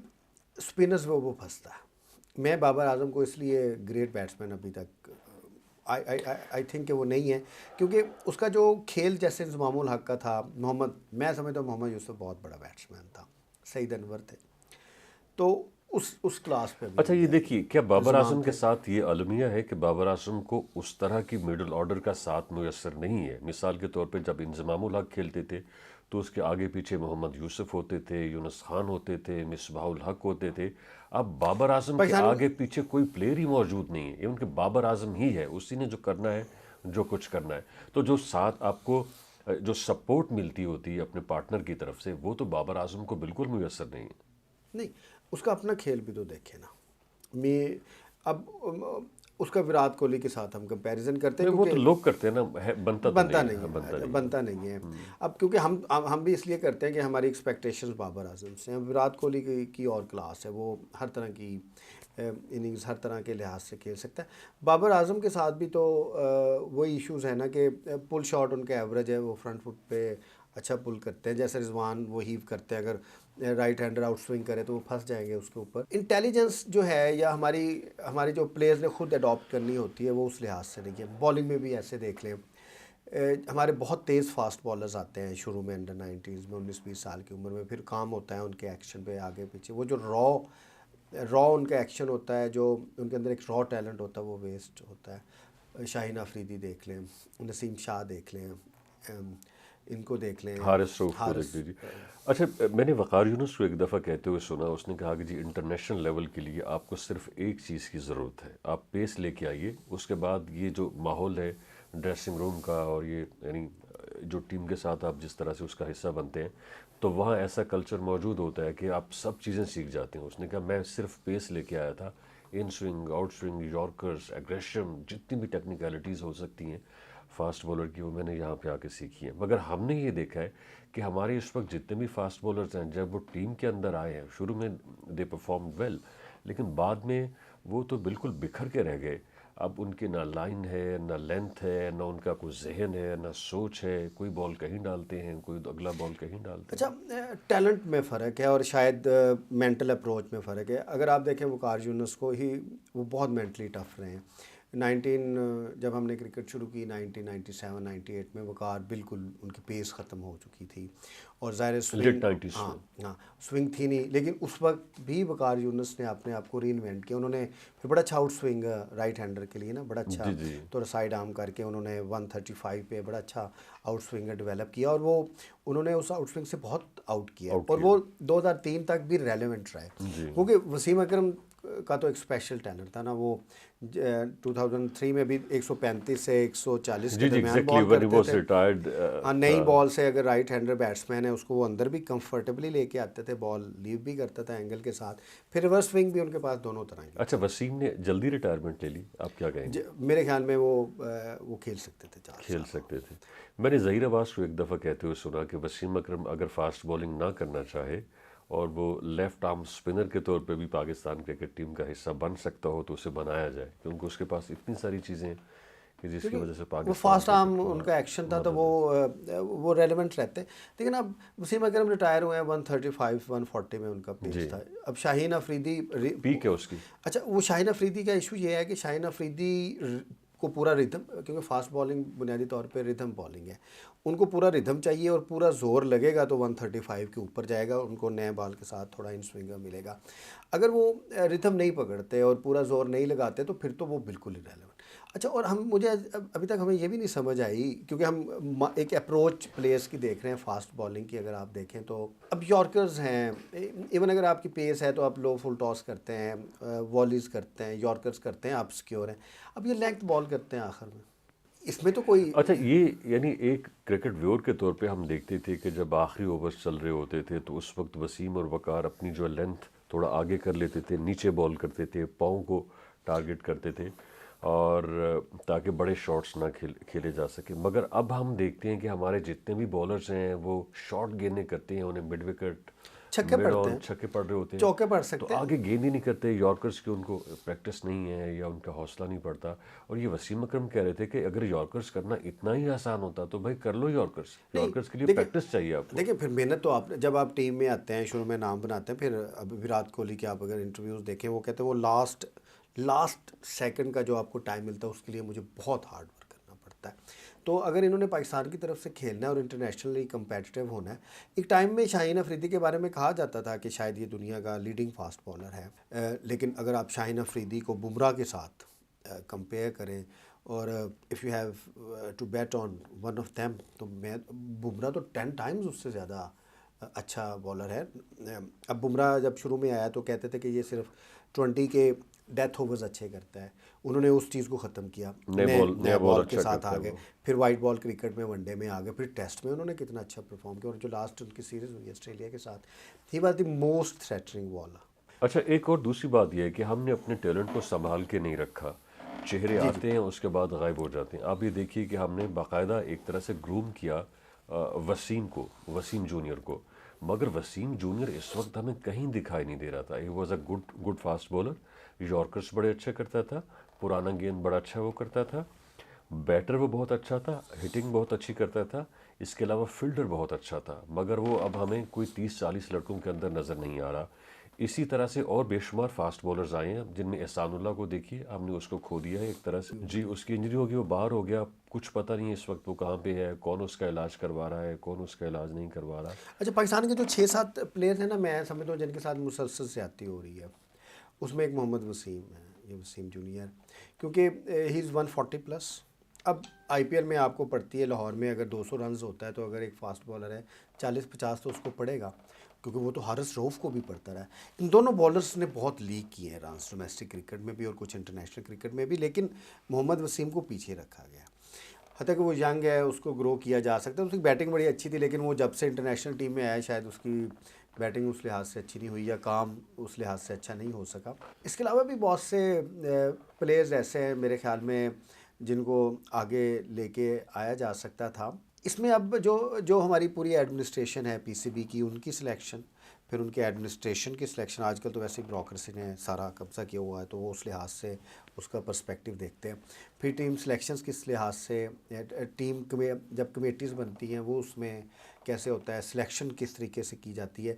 اسپنرز وہ پھنستا ہے. میں بابر اعظم کو اس لیے گریٹ بیٹسمین ابھی تک آئی تھنک کہ وہ نہیں ہے کیونکہ اس کا جو کھیل جیسے انضمام الحق کا تھا, میں سمجھتا ہوں محمد یوسف بہت بڑا بیٹسمین تھا, سعید انور تھے, تو اس کلاس پہ. اچھا یہ دیکھیے, کیا بابر اعظم کے ساتھ یہ المیہ ہے کہ بابر اعظم کو اس طرح کی مڈل آرڈر کا ساتھ میسر نہیں ہے؟ مثال کے طور پہ جب انضمام الحق کھیلتے تھے تو اس کے آگے پیچھے محمد یوسف ہوتے تھے, یونس خان ہوتے تھے, مصباح الحق ہوتے تھے. اب بابر اعظم کے آگے پیچھے کوئی پلیئر ہی موجود نہیں ہے, ایون کہ بابر اعظم ہی ہے, اسی نے جو کرنا ہے, جو کچھ کرنا ہے. تو جو ساتھ آپ کو جو سپورٹ ملتی ہوتی ہے اپنے پارٹنر کی طرف سے, وہ تو بابر اعظم کو بالکل میسر نہیں ہے. نہیں, اس کا اپنا کھیل بھی تو دیکھیں نا. اب اس کا وراٹ کوہلی کے ساتھ ہم کمپیریزن کرتے ہیں وہ تو لوگ کرتے ہیں نا, بنتا نہیں ہے. اب کیونکہ ہم بھی اس لیے کرتے ہیں کہ ہماری ایکسپیکٹیشنز بابر اعظم سے ہیں. وراٹ کوہلی کی اور کلاس ہے, وہ ہر طرح کی اننگز ہر طرح کے لحاظ سے کھیل سکتا ہے. بابر اعظم کے ساتھ بھی تو وہی ایشوز ہیں نا کہ پل شاٹ ان کا ایوریج ہے, وہ فرنٹ فٹ پہ اچھا پل کرتے ہیں, جیسے رضوان وہ ہیو کرتے ہیں, اگر رائٹ ہینڈر آؤٹ سوئنگ کرے تو وہ پھنس جائیں گے اس کے اوپر. انٹیلیجنس جو ہے یا ہماری جو پلیئرز نے خود اڈاپٹ کرنی ہوتی ہے وہ اس لحاظ سے نہیں ہے. بالنگ میں بھی ایسے دیکھ لیں, ہمارے بہت تیز فاسٹ بالرز آتے ہیں شروع میں انڈر 90s میں 19-20 سال کی عمر میں, پھر کام ہوتا ہے ان کے ایکشن پہ آگے پیچھے. وہ جو را ان کا ایکشن ہوتا ہے, جو ان کے اندر ایک را ٹیلنٹ ہوتا ہے, وہ ویسٹ ہوتا ہے. شاہین آفریدی دیکھ لیں, نسیم شاہ دیکھ لیں, ان کو دیکھ لیں, حارث رؤف کو دیکھ لیجیے. اچھا میں نے وقار یونس کو ایک دفعہ کہتے ہوئے سنا, اس نے کہا کہ جی انٹرنیشنل لیول کے لیے آپ کو صرف ایک چیز کی ضرورت ہے, آپ پیس لے کے آئیے, اس کے بعد یہ جو ماحول ہے ڈریسنگ روم کا اور یہ یعنی جو ٹیم کے ساتھ آپ جس طرح سے اس کا حصہ بنتے ہیں تو وہاں ایسا کلچر موجود ہوتا ہے کہ آپ سب چیزیں سیکھ جاتے ہیں. اس نے کہا میں صرف پیس لے کے آیا تھا, in swing, out swing, yorkers, aggression, جتنی بھی ٹیکنیکلٹیز ہو سکتی ہیں فاسٹ بولر کی وہ میں نے یہاں پہ آ کے سیکھی ہیں. مگر ہم نے یہ دیکھا ہے کہ ہمارے اس وقت جتنے بھی فاسٹ بولرز ہیں جب وہ ٹیم کے اندر آئے ہیں شروع میں دے پرفارم ویل، لیکن بعد میں وہ تو بالکل بکھر کے رہ گئے. اب ان کی نہ لائن ہے، نہ لینتھ ہے، نہ ان کا کوئی ذہن ہے، نہ سوچ ہے. کوئی بال کہیں ڈالتے ہیں، کوئی اگلا بال کہیں ڈالتے ہیں. اچھا، ٹیلنٹ میں فرق ہے اور شاید مینٹل اپروچ میں فرق ہے. اگر آپ دیکھیں وقار یونس کو ہی، وہ بہت مینٹلی ٹف رہے ہیں. جب ہم نے کرکٹ شروع کی 1997-98 میں، وقار بالکل ان کی پیس ختم ہو چکی تھی اور ظاہر سوئنگ، لیٹ 90s ہاں میں. ہاں سوئنگ تھی نہیں. لیکن اس وقت بھی وقار یونس نے اپنے آپ کو ری انوینٹ کیا. انہوں نے پھر بڑا اچھا آؤٹ سوئنگ رائٹ ہینڈر کے لیے نا، بڑا اچھا جی جی. تو سائڈ آرم کر کے انہوں نے 135 پہ بڑا اچھا آؤٹ سوئنگر ڈیولپ کیا، اور وہ انہوں نے اس آؤٹ سوئنگ سے بہت آؤٹ کیا، آؤٹ اور کیا. وہ 2003 تک بھی ریلیونٹ رہے. جی. کیونکہ وسیم اکرم کا تو ایک اسپیشل ٹیلنٹ تھا نا. وہ 2003 میں بھی 135 سے 140 کے جی جی درمیان ایگزیکٹلی بال when he کرتے was تھے. retired ہاں، نئی بال سے اگر رائٹ ہینڈر بیٹسمین ہے اس کو وہ اندر بھی کمفرٹیبلی لے کے آتے تھے، بال لیو بھی کرتا تھا اینگل کے ساتھ. پھر ریورس سوئنگ بھی ان کے پاس دونوں طرح کی. اچھا، وسیم نے جلدی ریٹائرمنٹ لے لی، آپ کیا کہیں گے؟ میرے خیال میں وہ کھیل سکتے تھے 4 کھیل سال. سکتے تھے. میں نے ظہیر عباس کو ایک دفعہ کہتے ہوئے سنا کہ وسیم اکرم اگر فاسٹ بولنگ نہ کرنا چاہے اور وہ لیفٹ آرم اسپنر کے طور پہ بھی پاکستان کرکٹ ٹیم کا حصہ بن سکتا ہو تو اسے بنایا جائے، کیونکہ اس کے پاس اتنی ساری چیزیں ہیں کہ جس کی وجہ سے وہ پاکستان فاسٹ آرم کرکٹ ان کا ایکشن تھا تو وہ ریلیونٹ رہتے. لیکن اب وسیم اکرم ریٹائر ہوئے ہیں 135 140 میں ان کا پیس تھا. اب شاہین افریدی پیک ہے اس کی. اچھا، وہ شاہین افریدی کا ایشو یہ ہے کہ شاہین افریدی کو پورا ردھم، کیونکہ فاسٹ بالنگ بنیادی طور پہ ردھم بالنگ ہے، ان کو پورا ردھم چاہیے اور پورا زور لگے گا تو 135 کے اوپر جائے گا. ان کو نئے بال کے ساتھ تھوڑا ان سوئنگ ملے گا. اگر وہ ردھم نہیں پکڑتے اور پورا زور نہیں لگاتے تو پھر تو وہ بالکل ہی ریلیونٹ. اچھا، اور مجھے ابھی تک ہمیں یہ بھی نہیں سمجھ آئی، کیونکہ ہم ایک اپروچ پلیئرس کی دیکھ رہے ہیں فاسٹ بالنگ کی. اگر آپ دیکھیں تو اب یارکرز ہیں، ایون اگر آپ کی پیس ہے تو آپ لو فل ٹاس کرتے ہیں، والیز کرتے ہیں، یارکرز کرتے ہیں، آپ سکیور ہیں. اب یہ لیگتھ بال کرتے ہیں آخر میں، اس میں تو کوئی. اچھا، یہ یعنی ایک کرکٹ ویور کے طور پہ ہم دیکھتے تھے کہ جب آخری اوورز چل رہے ہوتے تھے تو اس وقت وسیم اور وقار اپنی جو لینتھ تھوڑا آگے کر لیتے تھے، نیچے بال کرتے تھے، پاؤں کو ٹارگٹ کرتے تھے اور تاکہ بڑے شاٹس نہ کھیلے جا سکے. مگر اب ہم دیکھتے ہیں کہ ہمارے جتنے بھی بالرز ہیں وہ شارٹ گیندیں کرتے ہیں، انہیں مڈ وکٹ، چھکے مڈ پڑتے آن ہیں، چھکے پڑ رہے ہوتے ہیں، چوکے پڑ تو سکتے ہیں. آگے گیند ہی نہیں کرتے. یارکرز کی ان کو پریکٹس نہیں ہے یا ان کا حوصلہ نہیں پڑتا. اور یہ وسیم اکرم کہہ رہے تھے کہ اگر یارکرز کرنا اتنا ہی آسان ہوتا تو بھائی کر لو یارکرز کے لیے پریکٹس چاہیے آپ کو. دیکھیں پھر محنت تو آپ جب آپ ٹیم میں آتے ہیں، شروع میں نام بناتے ہیں، پھر اب وراٹ کوہلی کے آپ اگر انٹرویوز دیکھیں وہ کہتے ہیں وہ لاسٹ سیکنڈ کا جو آپ کو ٹائم ملتا ہے اس کے لیے مجھے بہت ہارڈ ورک کرنا پڑتا ہے. تو اگر انہوں نے پاکستان کی طرف سے کھیلنا ہے اور انٹرنیشنلی کمپیٹیٹیو ہونا ہے، ایک ٹائم میں شاہین افریدی کے بارے میں کہا جاتا تھا کہ شاید یہ دنیا کا لیڈنگ فاسٹ بالر ہے. لیکن اگر آپ شاہین افریدی کو بمراہ کے ساتھ کمپیئر کریں اور if you have to bat on one of them, تو میں بمراہ تو 10 ٹائمز اس سے زیادہ اچھا بالر ہے. اب بمراہ جب شروع میں آیا تو کہتے تھے کہ یہ صرف 20 کے ڈیتھ اوورز اچھے کرتا ہے. انہوں نے اس چیز کو ختم کیا، نئے بال کے ساتھ آ گئے. پھر وائٹ بال کرکٹ میں ون ڈے میں آ گئے، پھر ٹیسٹ میں انہوں نے کتنا اچھا پرفارم کیا. اور جو لاسٹ ان کی سیریز ہوئی آسٹریلیا کے ساتھ، he was the most threatening bowler. اچھا، ایک اور دوسری بات یہ ہے کہ ہم نے اپنے ٹیلنٹ کو سنبھال کے نہیں رکھا. چہرے آتے ہیں اس کے بعد غائب ہو جاتے ہیں. آپ یہ دیکھیے کہ ہم نے باقاعدہ ایک طرح سے گروم کیا وسیم جونیئر کو، مگر وسیم جونیئر اس وقت ہمیں کہیں دکھائی نہیں دے رہا تھا. ہی was a good fast bowler, yorkers بڑے اچھے کرتا تھا، پرانا گیند بڑا اچھا وہ کرتا تھا، بیٹر وہ بہت اچھا تھا، ہٹنگ بہت اچھی کرتا تھا، اس کے علاوہ فیلڈر بہت اچھا تھا. مگر وہ اب ہمیں کوئی 30-40 لڑکوں کے اندر نظر نہیں آ رہا. اسی طرح سے اور بے شمار فاسٹ بولرز آئے ہیں جن میں احسان اللہ کو دیکھیے، ہم نے اس کو کھو دیا ہے ایک طرح سے. جی، اس کی انجری ہوگی، وہ باہر ہو گیا، کچھ پتہ نہیں اس وقت وہ کہاں پہ ہے، کون اس کا علاج کروا رہا ہے، کون اس کا علاج نہیں کروا رہا. اچھا، پاکستان کے جو 6-7 پلیئر ہیں نا، میں سمجھتا ہوں جن کے ساتھ مسلسل زیادتی ہو رہی ہے، اس میں ایک محمد وسیم ہے، یہ وسیم جونیئر، کیونکہ ہی از 140 پلس. اب آئی پی ایل میں آپ کو پڑتی ہے، لاہور میں اگر 200 رنز ہوتا ہے تو اگر ایک فاسٹ بالر ہے 40-50 تو اس کو پڑے گا، کیونکہ وہ تو حارث روف کو بھی پڑتا رہا ہے. ان دونوں بالرز نے بہت لیگ کیے ہیں رنز ڈومیسٹک کرکٹ میں بھی اور کچھ انٹرنیشنل کرکٹ میں بھی، لیکن محمد وسیم کو پیچھے رکھا گیا. حتیٰ کہ وہ ینگ ہے، اس کو گرو کیا جا سکتا ہے. اس کی بیٹنگ بڑی اچھی تھی، لیکن وہ جب سے انٹرنیشنل ٹیم میں آیا شاید اس کی بیٹنگ اس لحاظ سے اچھی نہیں ہوئی یا کام اس لحاظ سے اچھا نہیں ہو سکا. اس کے علاوہ بھی بہت سے پلیئرز ایسے ہیں میرے خیال میں جن کو آگے لے کے آیا جا سکتا تھا. اس میں اب جو ہماری پوری ایڈمنسٹریشن ہے پی سی بی کی، ان کی سلیکشن، پھر ان کے ایڈمنسٹریشن کی سلیکشن، آج کل تو ویسے ہی بروکریسی نے سارا قبضہ کیا ہوا ہے تو وہ اس لحاظ سے اس کا پرسپیکٹیو دیکھتے ہیں. پھر ٹیم سلیکشنز کس لحاظ سے، ٹیم جب کمیٹیز بنتی ہیں وہ اس میں کیسے ہوتا ہے، سلیکشن کس طریقے سے کی جاتی ہے.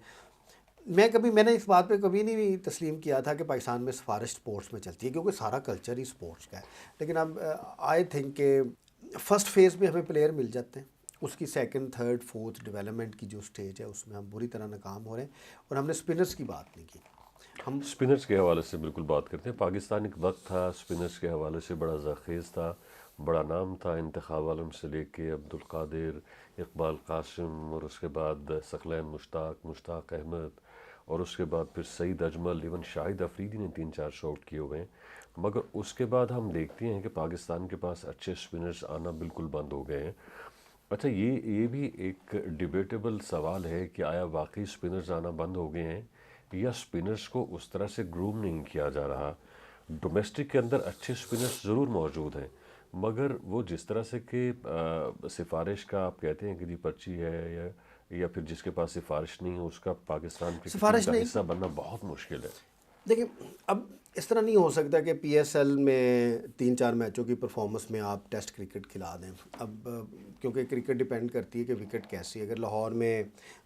میں نے اس بات پہ کبھی نہیں تسلیم کیا تھا کہ پاکستان میں سفارش سپورٹس میں چلتی ہے، کیونکہ سارا کلچر ہی سپورٹس کا ہے. لیکن اب آئی تھنک کہ فرسٹ فیز میں ہمیں پلیئر مل جاتے ہیں، اس کی سیکنڈ تھرڈ فورتھ ڈیولپمنٹ کی جو سٹیج ہے اس میں ہم بری طرح ناکام ہو رہے ہیں. اور ہم نے اسپنرز کی بات نہیں کی. ہم اسپنرز کے حوالے سے بالکل بات کرتے ہیں. پاکستان ایک وقت تھا اسپنرز کے حوالے سے بڑا زرخیز تھا، بڑا نام تھا، انتخاب عالم سے لے کے عبدالقادر، اقبال قاسم، اور اس کے بعد ثقلین مشتاق احمد، اور اس کے بعد پھر سعید اجمل، ایون شاہد افریدی نے 3-4 شاٹ کیے ہوئے ہیں. مگر اس کے بعد ہم دیکھتے ہیں کہ پاکستان کے پاس اچھے اسپنرز آنا بالکل بند ہو گئے ہیں. اچھا، یہ بھی ایک ڈیبیٹیبل سوال ہے کہ آیا واقعی اسپنرز آنا بند ہو گئے ہیں یا اسپنرز کو اس طرح سے گروم نہیں کیا جا رہا. ڈومیسٹک کے اندر اچھے اسپنرز ضرور موجود ہیں، مگر وہ جس طرح سے کہ سفارش کا آپ کہتے ہیں کہ جی پرچی ہے یا پھر جس کے پاس سفارش نہیں ہے اس کا پاکستان کی ٹیم سفارش کا نہیں. حصہ بننا بہت مشکل ہے. دیکھیں، اب اس طرح نہیں ہو سکتا کہ پی ایس ایل میں 3-4 میچوں کی پرفارمنس میں آپ ٹیسٹ کرکٹ کھلا دیں. اب کیونکہ کرکٹ ڈیپینڈ کرتی ہے کہ وکٹ کیسی ہے. اگر لاہور میں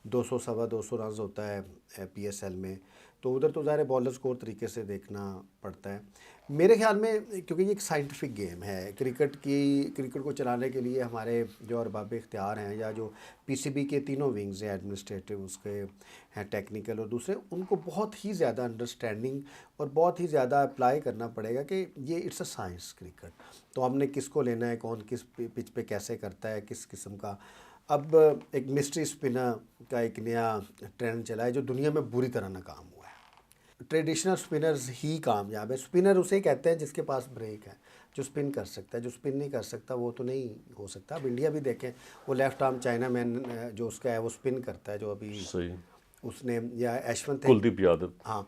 200 سوا 200 رنز ہوتا ہے پی ایس ایل میں، تو ادھر تو ظاہر بالرز کو اور طریقے سے دیکھنا پڑتا ہے. میرے خیال میں کیونکہ یہ ایک سائنٹیفک گیم ہے، کرکٹ کو چلانے کے لیے ہمارے جو ارباب اختیار ہیں یا جو پی سی بی کے تینوں ونگز ہیں، ایڈمنسٹریٹو، اس کے ہیں ٹیکنیکل اور دوسرے، ان کو بہت ہی زیادہ انڈرسٹینڈنگ اور بہت ہی زیادہ اپلائی کرنا پڑے گا کہ یہ اٹس اے سائنس کرکٹ. تو ہم نے کس کو لینا ہے، کون کس پچ پہ کیسے کرتا ہے، کس قسم کا. اب ایک مسٹری اسپنر کا ایک نیا ٹرینڈ چلا ہے جو دنیا میں بری طرح ناکام ہوا ہے. ٹریڈیشنل اسپنرز ہی کامیاب ہے. اسپنر اسے کہتے ہیں جس کے پاس بریک ہے، جو اسپن کر سکتا ہے. جو اسپن نہیں کر سکتا وہ تو نہیں ہو سکتا. اب انڈیا بھی دیکھیں، وہ لیفٹ آرم چائنا مین جو اس کا ہے وہ اسپن کرتا ہے، جو ابھی صحیح. اس نے، یا ایشونت ہے. کلدیپ یادو. ہاں،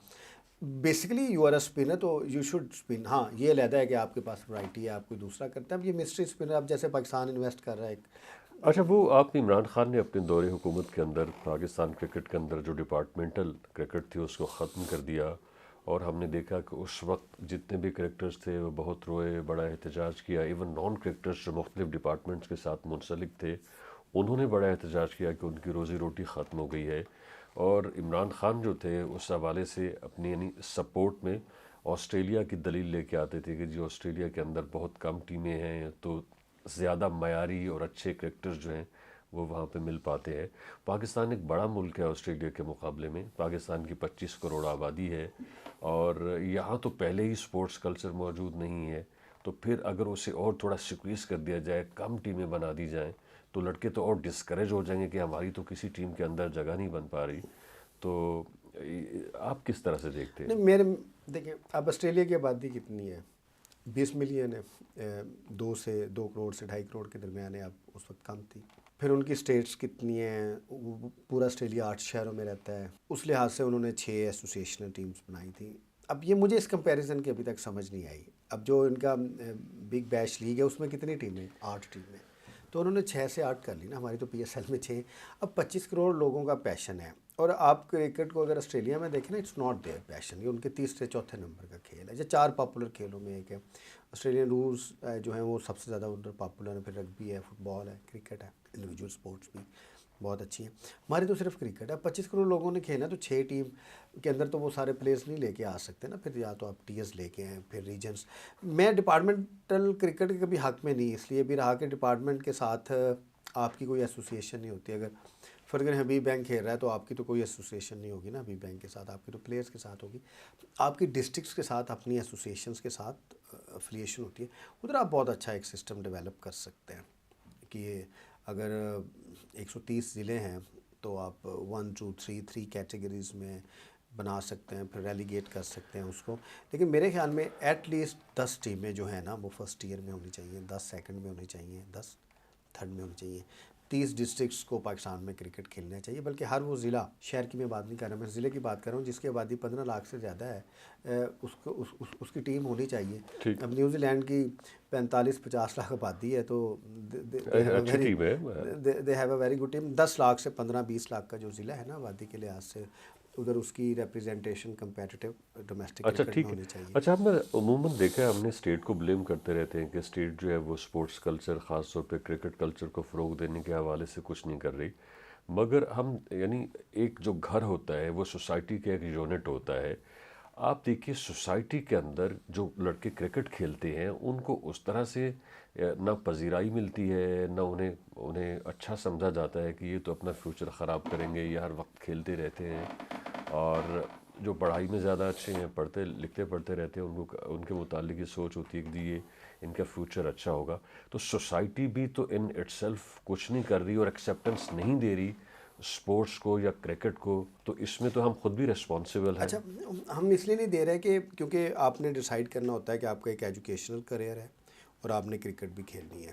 basically you are a spinner تو یو شوڈ اسپن. ہاں، یہ علیحدہ ہے کہ آپ کے پاس ورائٹی ہے، آپ کوئی دوسرا کرتا ہے. اب یہ مسٹری اسپنر، اب جیسے پاکستان انویسٹ کر رہا ہے ایک. اچھا، وہ آپ عمران خان نے اپنے دور حکومت کے اندر پاکستان کرکٹ کے اندر جو ڈپارٹمنٹل کرکٹ تھی اس کو ختم کر دیا، اور ہم نے دیکھا کہ اس وقت جتنے بھی کرکٹرز تھے وہ بہت روئے، بڑا احتجاج کیا. ایون نان کرکٹرز جو مختلف ڈپارٹمنٹس کے ساتھ منسلک تھے انہوں نے بڑا احتجاج کیا کہ ان کی روزی روٹی ختم ہو گئی ہے. اور عمران خان جو تھے اس حوالے سے اپنی یعنی سپورٹ میں آسٹریلیا کی دلیل لے کے آتے تھے کہ جی آسٹریلیا کے اندر بہت کم ٹیمیں ہیں تو زیادہ معیاری اور اچھے کرکٹرز جو ہیں وہ وہاں پہ مل پاتے ہیں. پاکستان ایک بڑا ملک ہے آسٹریلیا کے مقابلے میں. پاکستان کی 25 کروڑ آبادی ہے اور یہاں تو پہلے ہی سپورٹس کلچر موجود نہیں ہے. تو پھر اگر اسے اور تھوڑا سکویز کر دیا جائے، کم ٹیمیں بنا دی جائیں، تو لڑکے تو اور ڈسکریج ہو جائیں گے کہ ہماری تو کسی ٹیم کے اندر جگہ نہیں بن پا رہی. تو آپ کس طرح سے دیکھتے ہیں؟ نہیں، دیکھیں، اب آسٹریلیا کی آبادی کتنی ہے؟ 20 ملین ہے. 2 کروڑ سے 2.5 کروڑ کے درمیان ہے. اب اس وقت کم تھی. پھر ان کی سٹیٹس کتنی ہیں؟ پورا آسٹریلیا 8 شہروں میں رہتا ہے. اس لحاظ سے انہوں نے 6 ایسوسیشنل ٹیمز بنائی تھیں. اب یہ مجھے اس کمپیریزن کی ابھی تک سمجھ نہیں آئی. اب جو ان کا بگ بیش لیگ ہے اس میں کتنی ٹیمیں؟ 8 ٹیمیں. تو انہوں نے 6 سے 8 کر لی نا. ہماری تو پی ایس ایل میں 6. اب 25 کروڑ لوگوں کا پیشن ہے. اور آپ کرکٹ کو اگر آسٹریلیا میں دیکھیں نا، اٹس ناٹ دیئر پیشن. یہ ان کے تیسرے چوتھے نمبر کا کھیل ہے. جو 4 پاپولر کھیلوں میں ایک ہے. آسٹریلین رولز جو ہیں وہ سب سے زیادہ ادھر پاپولر ہیں. پھر رگبی ہے، فٹ بال ہے، کرکٹ ہے. انڈیویجول سپورٹس بھی بہت اچھی ہیں. ہماری تو صرف کرکٹ ہے. 25 کروڑ لوگوں نے کھیلا تو 6 ٹیم کے اندر تو وہ سارے پلیئرز نہیں لے کے آ سکتے نا. پھر یا تو آپ ٹی ایس لے کے ہیں، پھر ریجنس. میں ڈپارٹمنٹل کرکٹ کے کبھی حق میں نہیں اس لیے بھی رہا کہ ڈپارٹمنٹ کے ساتھ آپ کی کوئی ایسوسیشن نہیں ہوتی. اگر فرض حبیب بینک کھیل رہا ہے تو آپ کی تو کوئی ایسوسیشن نہیں ہوگی نا حبیب بینک کے ساتھ. آپ کی تو پلیئرز کے ساتھ ہوگی. آپ کی ڈسٹرکس کے ساتھ، اپنی ایسوسیشنز کے ساتھ افیلیشن ہوتی ہے. ادھر آپ بہت اچھا ایک سسٹم ڈیولپ کر سکتے ہیں کہ اگر 130 ضلع ہیں تو آپ 1 2 3 کیٹیگریز میں بنا سکتے ہیں. پھر ریلیگیٹ کر سکتے ہیں اس کو. لیکن میرے خیال میں ایٹ لیسٹ 10 ٹیمیں جو ہیں نا وہ فرسٹ ایئر میں ہونی چاہیے، 10 سیکنڈ میں ہونی چاہیے، 10 تھرڈ میں ہونی چاہیے. 30 ڈسٹرکٹس کو پاکستان میں کرکٹ کھیلنا چاہیے، بلکہ ہر وہ ضلع، شہر کی میں بات نہیں کر رہا، میں ضلع کی بات کر رہا ہوں جس کی آبادی 15 لاکھ سے زیادہ ہے، اس کی ٹیم ہونی چاہیے. ٹھیک، اب نیوزی لینڈ کی 45-50 لاکھ آبادی ہے، تو اچھی ٹیم ہے. They have a very good team. 10 lakh سے 15-20 لاکھ کا جو ضلع ہے نا آبادی کے لحاظ سے، ادھر اس کی ریپرزنٹیشن کمپیٹیٹیو ڈومیسٹک اچھا کرکٹ میں ٹھیک ہے. ہونی چاہیے. اچھا آپ نے عموماً دیکھا ہے، ہم نے اسٹیٹ کو بلیم کرتے رہتے ہیں کہ اسٹیٹ جو ہے وہ اسپورٹس کلچر، خاص طور پہ کرکٹ کلچر کو فروغ دینے کے حوالے سے کچھ نہیں کر رہی. مگر ہم یعنی ایک جو گھر ہوتا ہے وہ سوسائٹی کا ایک یونٹ ہوتا ہے. آپ دیکھیے سوسائٹی کے اندر جو لڑکے کرکٹ کھیلتے ہیں ان کو اس طرح سے نہ پذیرائی ملتی ہے، نہ انہیں اچھا سمجھا جاتا ہے کہ یہ تو اپنا فیوچر خراب کریں گے، یہ ہر وقت کھیلتے رہتے ہیں. اور جو پڑھائی میں زیادہ اچھے ہیں، پڑھتے رہتے ہیں، ان کے متعلق یہ سوچ ہوتی ہے کہ یہ ان کا فیوچر اچھا ہوگا. تو سوسائٹی بھی تو ان اٹ سیلف کچھ نہیں کر رہی اور ایکسیپٹنس نہیں دے رہی اسپورٹس کو یا کرکٹ کو. تو اس میں تو ہم خود بھی ریسپانسیبل ہیں. اچھا، ہم اس لیے نہیں دے رہے کہ کیونکہ آپ نے ڈیسائیڈ کرنا ہوتا ہے کہ آپ کا ایک ایجوکیشنل کریئر ہے اور آپ نے کرکٹ بھی کھیلنی ہے.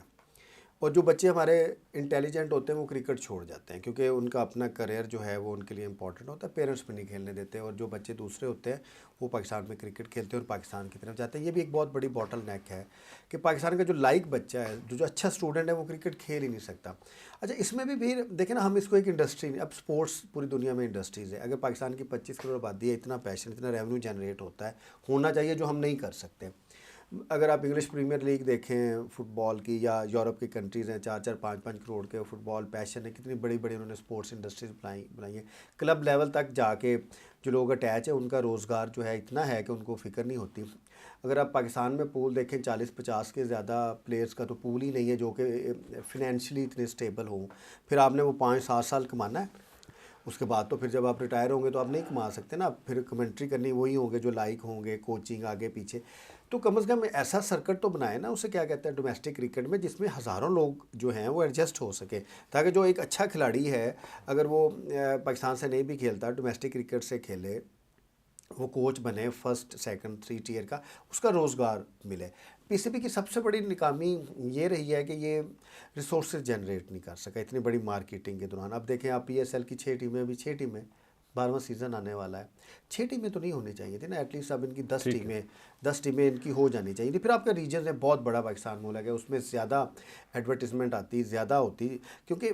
اور جو بچے ہمارے انٹیلیجنٹ ہوتے ہیں وہ کرکٹ چھوڑ جاتے ہیں کیونکہ ان کا اپنا کریئر جو ہے وہ ان کے لیے امپورٹنٹ ہوتا ہے، پیرنٹس بھی نہیں کھیلنے دیتے. اور جو بچے دوسرے ہوتے ہیں وہ پاکستان میں کرکٹ کھیلتے ہیں اور پاکستان کی طرف جاتے ہیں. یہ بھی ایک بہت بڑی باٹل نیک ہے کہ پاکستان کا جو لائق بچہ ہے، جو اچھا اسٹوڈنٹ ہے، وہ کرکٹ کھیل ہی نہیں سکتا. اچھا، اس میں بھی پھر دیکھیں نا، ہم اس کو ایک انڈسٹری نہیں، اب سپورٹس پوری دنیا میں انڈسٹریز ہے. اگر پاکستان کی 25 کروڑ آبادی ہے، اتنا پیشن، اتنا ریونیو جنریٹ ہونا چاہیے جو ہم نہیں کر سکتے. اگر آپ انگلش پریمیئر لیگ دیکھیں فٹ بال کی، یا یورپ کی کنٹریز ہیں 4-4 5-5 کروڑ کے فٹ بال پیشن ہے، کتنی بڑی بڑی انہوں نے سپورٹس انڈسٹریز بنائی ہیں. کلب لیول تک جا کے جو لوگ اٹیچ ہیں ان کا روزگار جو ہے اتنا ہے کہ ان کو فکر نہیں ہوتی. اگر آپ پاکستان میں پول دیکھیں 40-50 کے زیادہ پلیئرز کا تو پول ہی نہیں ہے جو کہ فنینشلی اتنے سٹیبل ہوں. پھر آپ نے وہ 5-7 سال کمانا ہے، اس کے بعد تو پھر جب آپ ریٹائر ہوں گے تو آپ نہیں کما سکتے نا. پھر کمنٹری کرنی وہی ہوں گے جو لائق ہوں گے، کوچنگ آگے پیچھے. تو کم از کم ایسا سرکٹ تو بنائے نا، اسے کیا کہتے ہیں ڈومیسٹک کرکٹ میں، جس میں ہزاروں لوگ جو ہیں وہ ایڈجسٹ ہو سکے، تاکہ جو ایک اچھا کھلاڑی ہے اگر وہ پاکستان سے نہیں بھی کھیلتا، ڈومیسٹک کرکٹ سے کھیلے، وہ کوچ بنے 1st 2nd 3 ٹیئر کا، اس کا روزگار ملے. پی سی بی کی سب سے بڑی ناکامی یہ رہی ہے کہ یہ ریسورسز جنریٹ نہیں کر سکا اتنی بڑی مارکیٹنگ کے دوران. اب دیکھیں آپ PSL کی 6 ٹیمیں، ابھی 6 ٹیمیں، 12واں سیزن آنے والا ہے. 6 ٹیمیں تو نہیں ہونی چاہیے تھی نا، ایٹ لیسٹ اب ان کی 10 ٹھیک ہے. ٹیمیں 10 ٹیمیں ان کی ہو جانی چاہیے تھی. پھر آپ کا ریجن ہے بہت بڑا، پاکستان ملک ہے، اس میں زیادہ ایڈورٹیزمنٹ آتی، زیادہ ہوتی. کیونکہ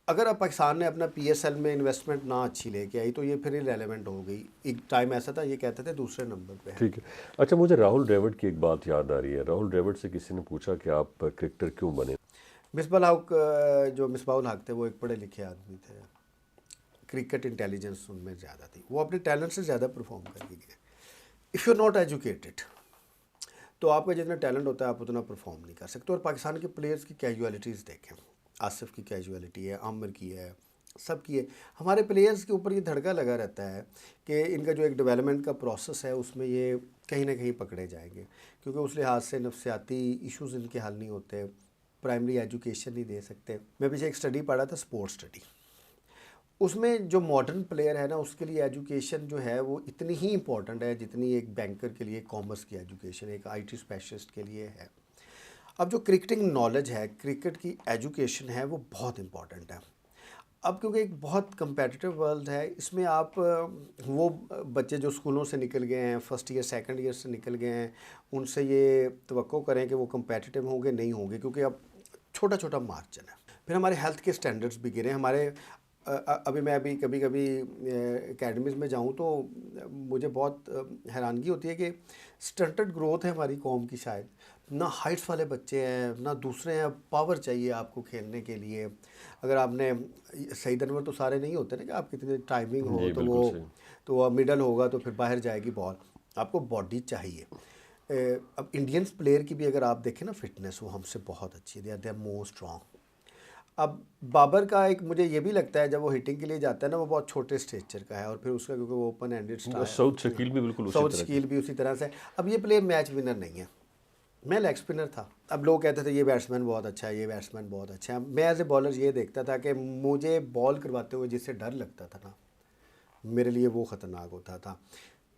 اگر اب پاکستان نے اپنا PSL میں انویسٹمنٹ نہ اچھی لے کے آئی تو یہ پھر ریلیونٹ ہو گئی. ایک ٹائم ایسا تھا یہ کہتے تھے دوسرے نمبر پہ ہے. ٹھیک ہے. اچھا مجھے راہل ڈریوڈ کی ایک بات یاد آ رہی ہے. راہل ڈریوڈ سے کسی نے پوچھا کہ آپ کرکٹر کیوں بنے؟ مصباح الحق، جو مصباح الحق تھے وہ ایک پڑھے لکھے آدمی تھے، کرکٹ انٹیلیجنس ان میں زیادہ تھی، وہ اپنے ٹیلنٹ سے زیادہ پرفارم کر کے گئے. اف یو ناٹ ایجوکیٹڈ تو آپ کا جتنا ٹیلنٹ ہوتا ہے آپ اتنا پرفارم نہیں کر سکتے. اور پاکستان کے پلیئرز کی کیجولیٹیز دیکھیں، آصف کی کیجولیٹی ہے، عامر کی ہے، سب کی ہے. ہمارے پلیئرز کے اوپر یہ دھڑکا لگا رہتا ہے کہ ان کا جو ایک ڈیولپمنٹ کا پروسیس ہے اس میں یہ کہیں نہ کہیں پکڑے جائیں گے، کیونکہ اس لحاظ سے نفسیاتی ایشوز ان کے حل نہیں ہوتے، پرائمری ایجوکیشن نہیں دے سکتے. میں پیچھے ایک سٹڈی پڑھا تھا، سپورٹس سٹڈی، اس میں جو ماڈرن پلیئر ہے نا اس کے لیے ایجوکیشن جو ہے وہ اتنی ہی امپورٹنٹ ہے جتنی ایک بینکر کے لیے کامرس کی ایجوکیشن ایک IT اسپیشلسٹ کے لیے ہے. اب جو کرکٹنگ نالج ہے، کرکٹ کی ایجوکیشن ہے، وہ بہت امپورٹنٹ ہے. اب کیونکہ ایک بہت کمپیٹیٹیو ورلڈ ہے، اس میں آپ وہ بچے جو اسکولوں سے نکل گئے ہیں، 1st ایئر 2nd ایئر سے نکل گئے ہیں، ان سے یہ توقع کریں کہ وہ کمپیٹیٹیو ہوں گے، نہیں ہوں گے، کیونکہ اب چھوٹا چھوٹا مارجن ہے. پھر ہمارے ہیلتھ کے سٹینڈرڈز بھی گرے. ہمارے میں کبھی کبھی اکیڈمیز میں جاؤں تو مجھے بہت حیرانگی ہوتی ہے کہ سٹنٹڈ گروتھ ہے ہماری قوم کی. شاید نہ ہائٹس والے بچے ہیں نہ دوسرے ہیں. پاور چاہیے آپ کو کھیلنے کے لیے. اگر آپ نے سعید انور تو سارے نہیں ہوتے نا کہ آپ کتنی ٹائمنگ ہو جی تو بالکل صحیح. وہ مڈل ہوگا تو پھر باہر جائے گی بال. آپ کو باڈی چاہیے. اب انڈینس پلیئر کی بھی اگر آپ دیکھیں نا فٹنس، وہ ہم سے بہت اچھی ہے، دے آر مور اسٹرانگ. اب بابر کا ایک مجھے یہ بھی لگتا ہے جب وہ ہٹنگ کے لیے جاتا ہے نا وہ بہت چھوٹے اسٹیچر کا ہے، اور پھر اس کا کیونکہ وہ اوپن ہینڈڈ سعود شکیل بھی بالکل اسی ساؤتھ طرح شکیل بھی اسی طرح سے. اب یہ پلیئر میچ ونر نہیں ہے. میں لیگ اسپنر تھا، اب لوگ کہتے تھے یہ بیٹسمین بہت اچھا ہے، یہ بیٹسمین بہت اچھا ہے. میں ایز اے بالر یہ دیکھتا تھا کہ مجھے بال کرواتے ہوئے جس سے ڈر لگتا تھا نا، میرے لیے وہ خطرناک ہوتا تھا.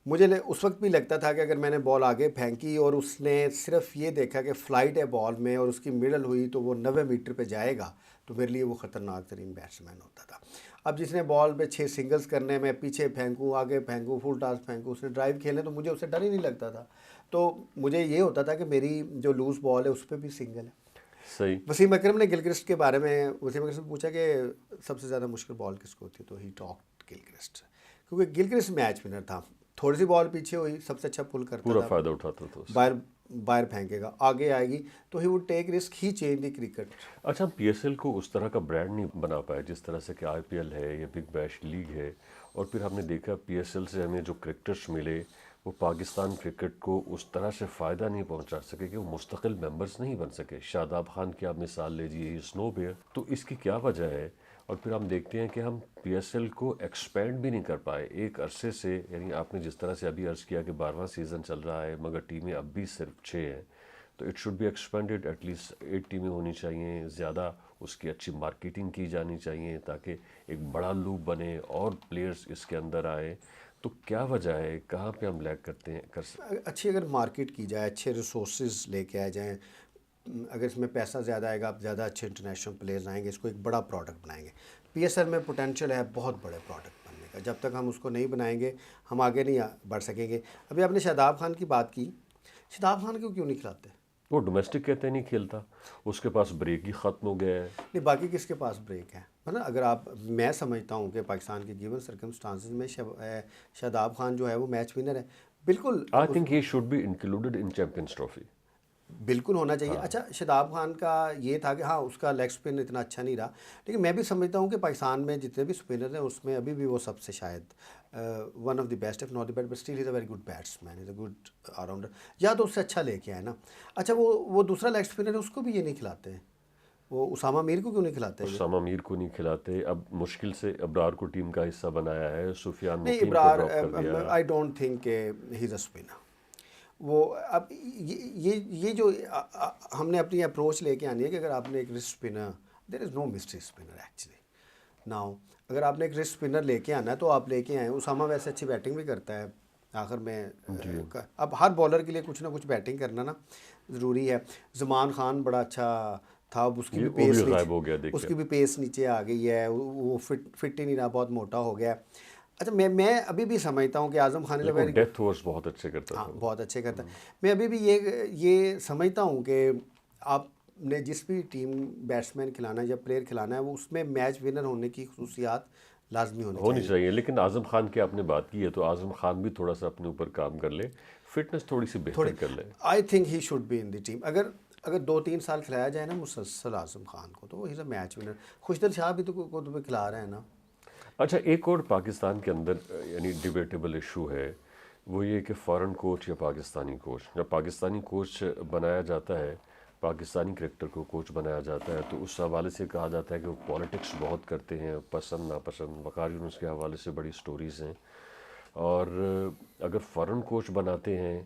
مجھے اس وقت بھی لگتا تھا کہ اگر میں نے بال آگے پھینکی اور اس نے صرف یہ دیکھا کہ فلائٹ ہے بال میں اور اس کی مڈل ہوئی تو وہ 90 میٹر پہ جائے گا تو میرے لیے وہ خطرناک ترین بیٹسمین ہوتا تھا. اب جس نے بال پہ 6 سنگلز کرنے، میں پیچھے پھینکوں، آگے پھینکوں، فل ٹاس پھینکوں، اس نے ڈرائیو کھیلے تو مجھے اس سے ڈر ہی نہیں لگتا تھا. تو مجھے یہ ہوتا تھا کہ میری جو لوز بال ہے اس پہ بھی سنگل ہے. صحیح. وسیم اکرم نے گلکرسٹ کے بارے میں، وسیم اکرم سے پوچھا کہ سب سے زیادہ مشکل بال کس کو ہوتی ہے، تو ہی ٹاک گلکرسٹ، کیونکہ گلکرسٹ میچ ونر تھا. تھوڑی سی بال پیچھے ہوئی سب سے اچھا پل کرتا پورا تھا، فائدہ اٹھاتا تھا اس سے. باہر پھینکے گا، آگے آئے گی تو he would take risk, he change the cricket. اچھا، ہم پی ایس ایل کو اس طرح کا برانڈ نہیں بنا پائے جس طرح سے کہ آئی پی ایل ہے یا بگ بیش لیگ ہے. اور پھر ہم نے دیکھا پی ایس ایل سے ہمیں جو کرکٹرز ملے وہ پاکستان کرکٹ کو اس طرح سے فائدہ نہیں پہنچا سکے کہ وہ مستقل ممبرز نہیں بن سکے. شاداب خان کی آپ مثال لیجیے، سنو بیئر. تو اس کی کیا وجہ ہے؟ اور پھر ہم دیکھتے ہیں کہ ہم پی ایس ایل کو ایکسپینڈ بھی نہیں کر پائے ایک عرصے سے. یعنی آپ نے جس طرح سے ابھی عرض کیا کہ 12واں سیزن چل رہا ہے مگر ٹیمیں اب بھی صرف 6 ہیں. تو it should be expanded, at least 8 ٹیمیں ہونی چاہیے، زیادہ اس کی اچھی مارکیٹنگ کی جانی چاہیے تاکہ ایک بڑا لوپ بنے اور پلیئرز اس کے اندر آئے. تو کیا وجہ ہے، کہاں پہ ہم لیک کرتے ہیں اچھی اگر مارکیٹ کی جائے، اچھے ریسورسز لے کے آ جائیں، اگر اس میں پیسہ زیادہ آئے گا، آپ زیادہ اچھے انٹرنیشنل پلیئرز آئیں گے، اس کو ایک بڑا پروڈکٹ بنائیں گے. پی ایس ایل میں پوٹینشیل ہے بہت بڑے پروڈکٹ بننے کا. جب تک ہم اس کو نہیں بنائیں گے ہم آگے نہیں بڑھ سکیں گے. ابھی آپ نے شاداب خان کی بات کی، شاداب خان کو کیوں نہیں کھلاتے؟ وہ ڈومیسٹک کہتے نہیں کھیلتا، اس کے پاس بریک ہی ختم ہو گیا ہے. نہیں، باقی کس کے پاس بریک ہے؟ مطلب اگر آپ، میں سمجھتا ہوں کہ پاکستان کے گیون سرکمسٹانسز میں شاداب خان جو ہے وہ میچ ونر ہے. بالکل I think he should be included in Champions Trophy. بالکل ہونا چاہیے. اچھا، شاداب خان کا یہ تھا کہ ہاں اس کا لیگ سپن اتنا اچھا نہیں رہا، لیکن میں بھی سمجھتا ہوں کہ پاکستان میں جتنے بھی سپنر ہیں اس میں ابھی بھی وہ سب سے شاید one of the best, if not the best, but still is a very good batsman, is a good all rounder. یا تو اس سے اچھا لے کے آئے نا. اچھا، وہ دوسرا لیگ سپنر ہے، اس کو بھی یہ نہیں کھلاتے ہیں، وہ اسامہ میر کو کیوں نہیں کھلاتے ہیں؟ اسامہ میر کو نہیں کھلاتے. اب مشکل سے ابرار کو ٹیم کا حصہ بنایا ہے، سفیان نہیں، مقیم کو ابرار ڈراپ کر دیا. آئی ڈونٹ تھنک کہ ہی از اے اسپنر. وہ اب یہ جو ہم نے اپنی اپروچ لے کے آنی ہے کہ اگر آپ نے ایک رسٹ اسپنر، دیر از نو مسٹری اسپنر ایکچولی ناؤ. اگر آپ نے ایک رسٹ اسپنر لے کے آنا ہے تو آپ لے کے آئیں. اسامہ ویسے اچھی بیٹنگ بھی کرتا ہے آخر میں. اب ہر بالر کے لیے کچھ نہ کچھ بیٹنگ کرنا نا ضروری ہے. زمان خان بڑا اچھا تھا، اب اس کی بھی پیس غائب ہو گیا، اس کی بھی پیس نیچے آ گئی ہے، وہ فٹ ہی نہیں رہا، بہت موٹا ہو گیا. اچھا، میں ابھی بھی سمجھتا ہوں کہ اعظم خان لیکن ڈیتھ اوورز بہت اچھے کرتا تھا. بہت اچھے کرتا ہے. میں ابھی بھی یہ سمجھتا ہوں کہ آپ نے جس بھی ٹیم بیٹسمین کھلانا ہے یا پلیئر کھلانا ہے وہ اس میں میچ ونر ہونے کی خصوصیات لازمی ہونی چاہیے. لیکن اعظم خان کی آپ نے بات کی ہے تو اعظم خان بھی تھوڑا سا اپنے اوپر کام کر لے، فٹنس تھوڑی سی بہتر کر لے. I think he should be in the team. اگر 2-3 سال کھلایا جائے نا مسلسل اعظم خان کو تو وہ ہی میچ ونر. خوشدل شاہ بھی تو کھلا رہے ہیں نا. اچھا، ایک اور پاکستان کے اندر یعنی ڈیبیٹیبل ایشو ہے، وہ یہ کہ فارن کوچ یا پاکستانی کوچ. جب پاکستانی کوچ بنایا جاتا ہے، پاکستانی کرکٹر کو کوچ بنایا جاتا ہے تو اس حوالے سے کہا جاتا ہے کہ وہ پولیٹکس بہت کرتے ہیں، پسند ناپسند. وقار یونس کے حوالے سے بڑی سٹوریز ہیں. اور اگر فارن کوچ بناتے ہیں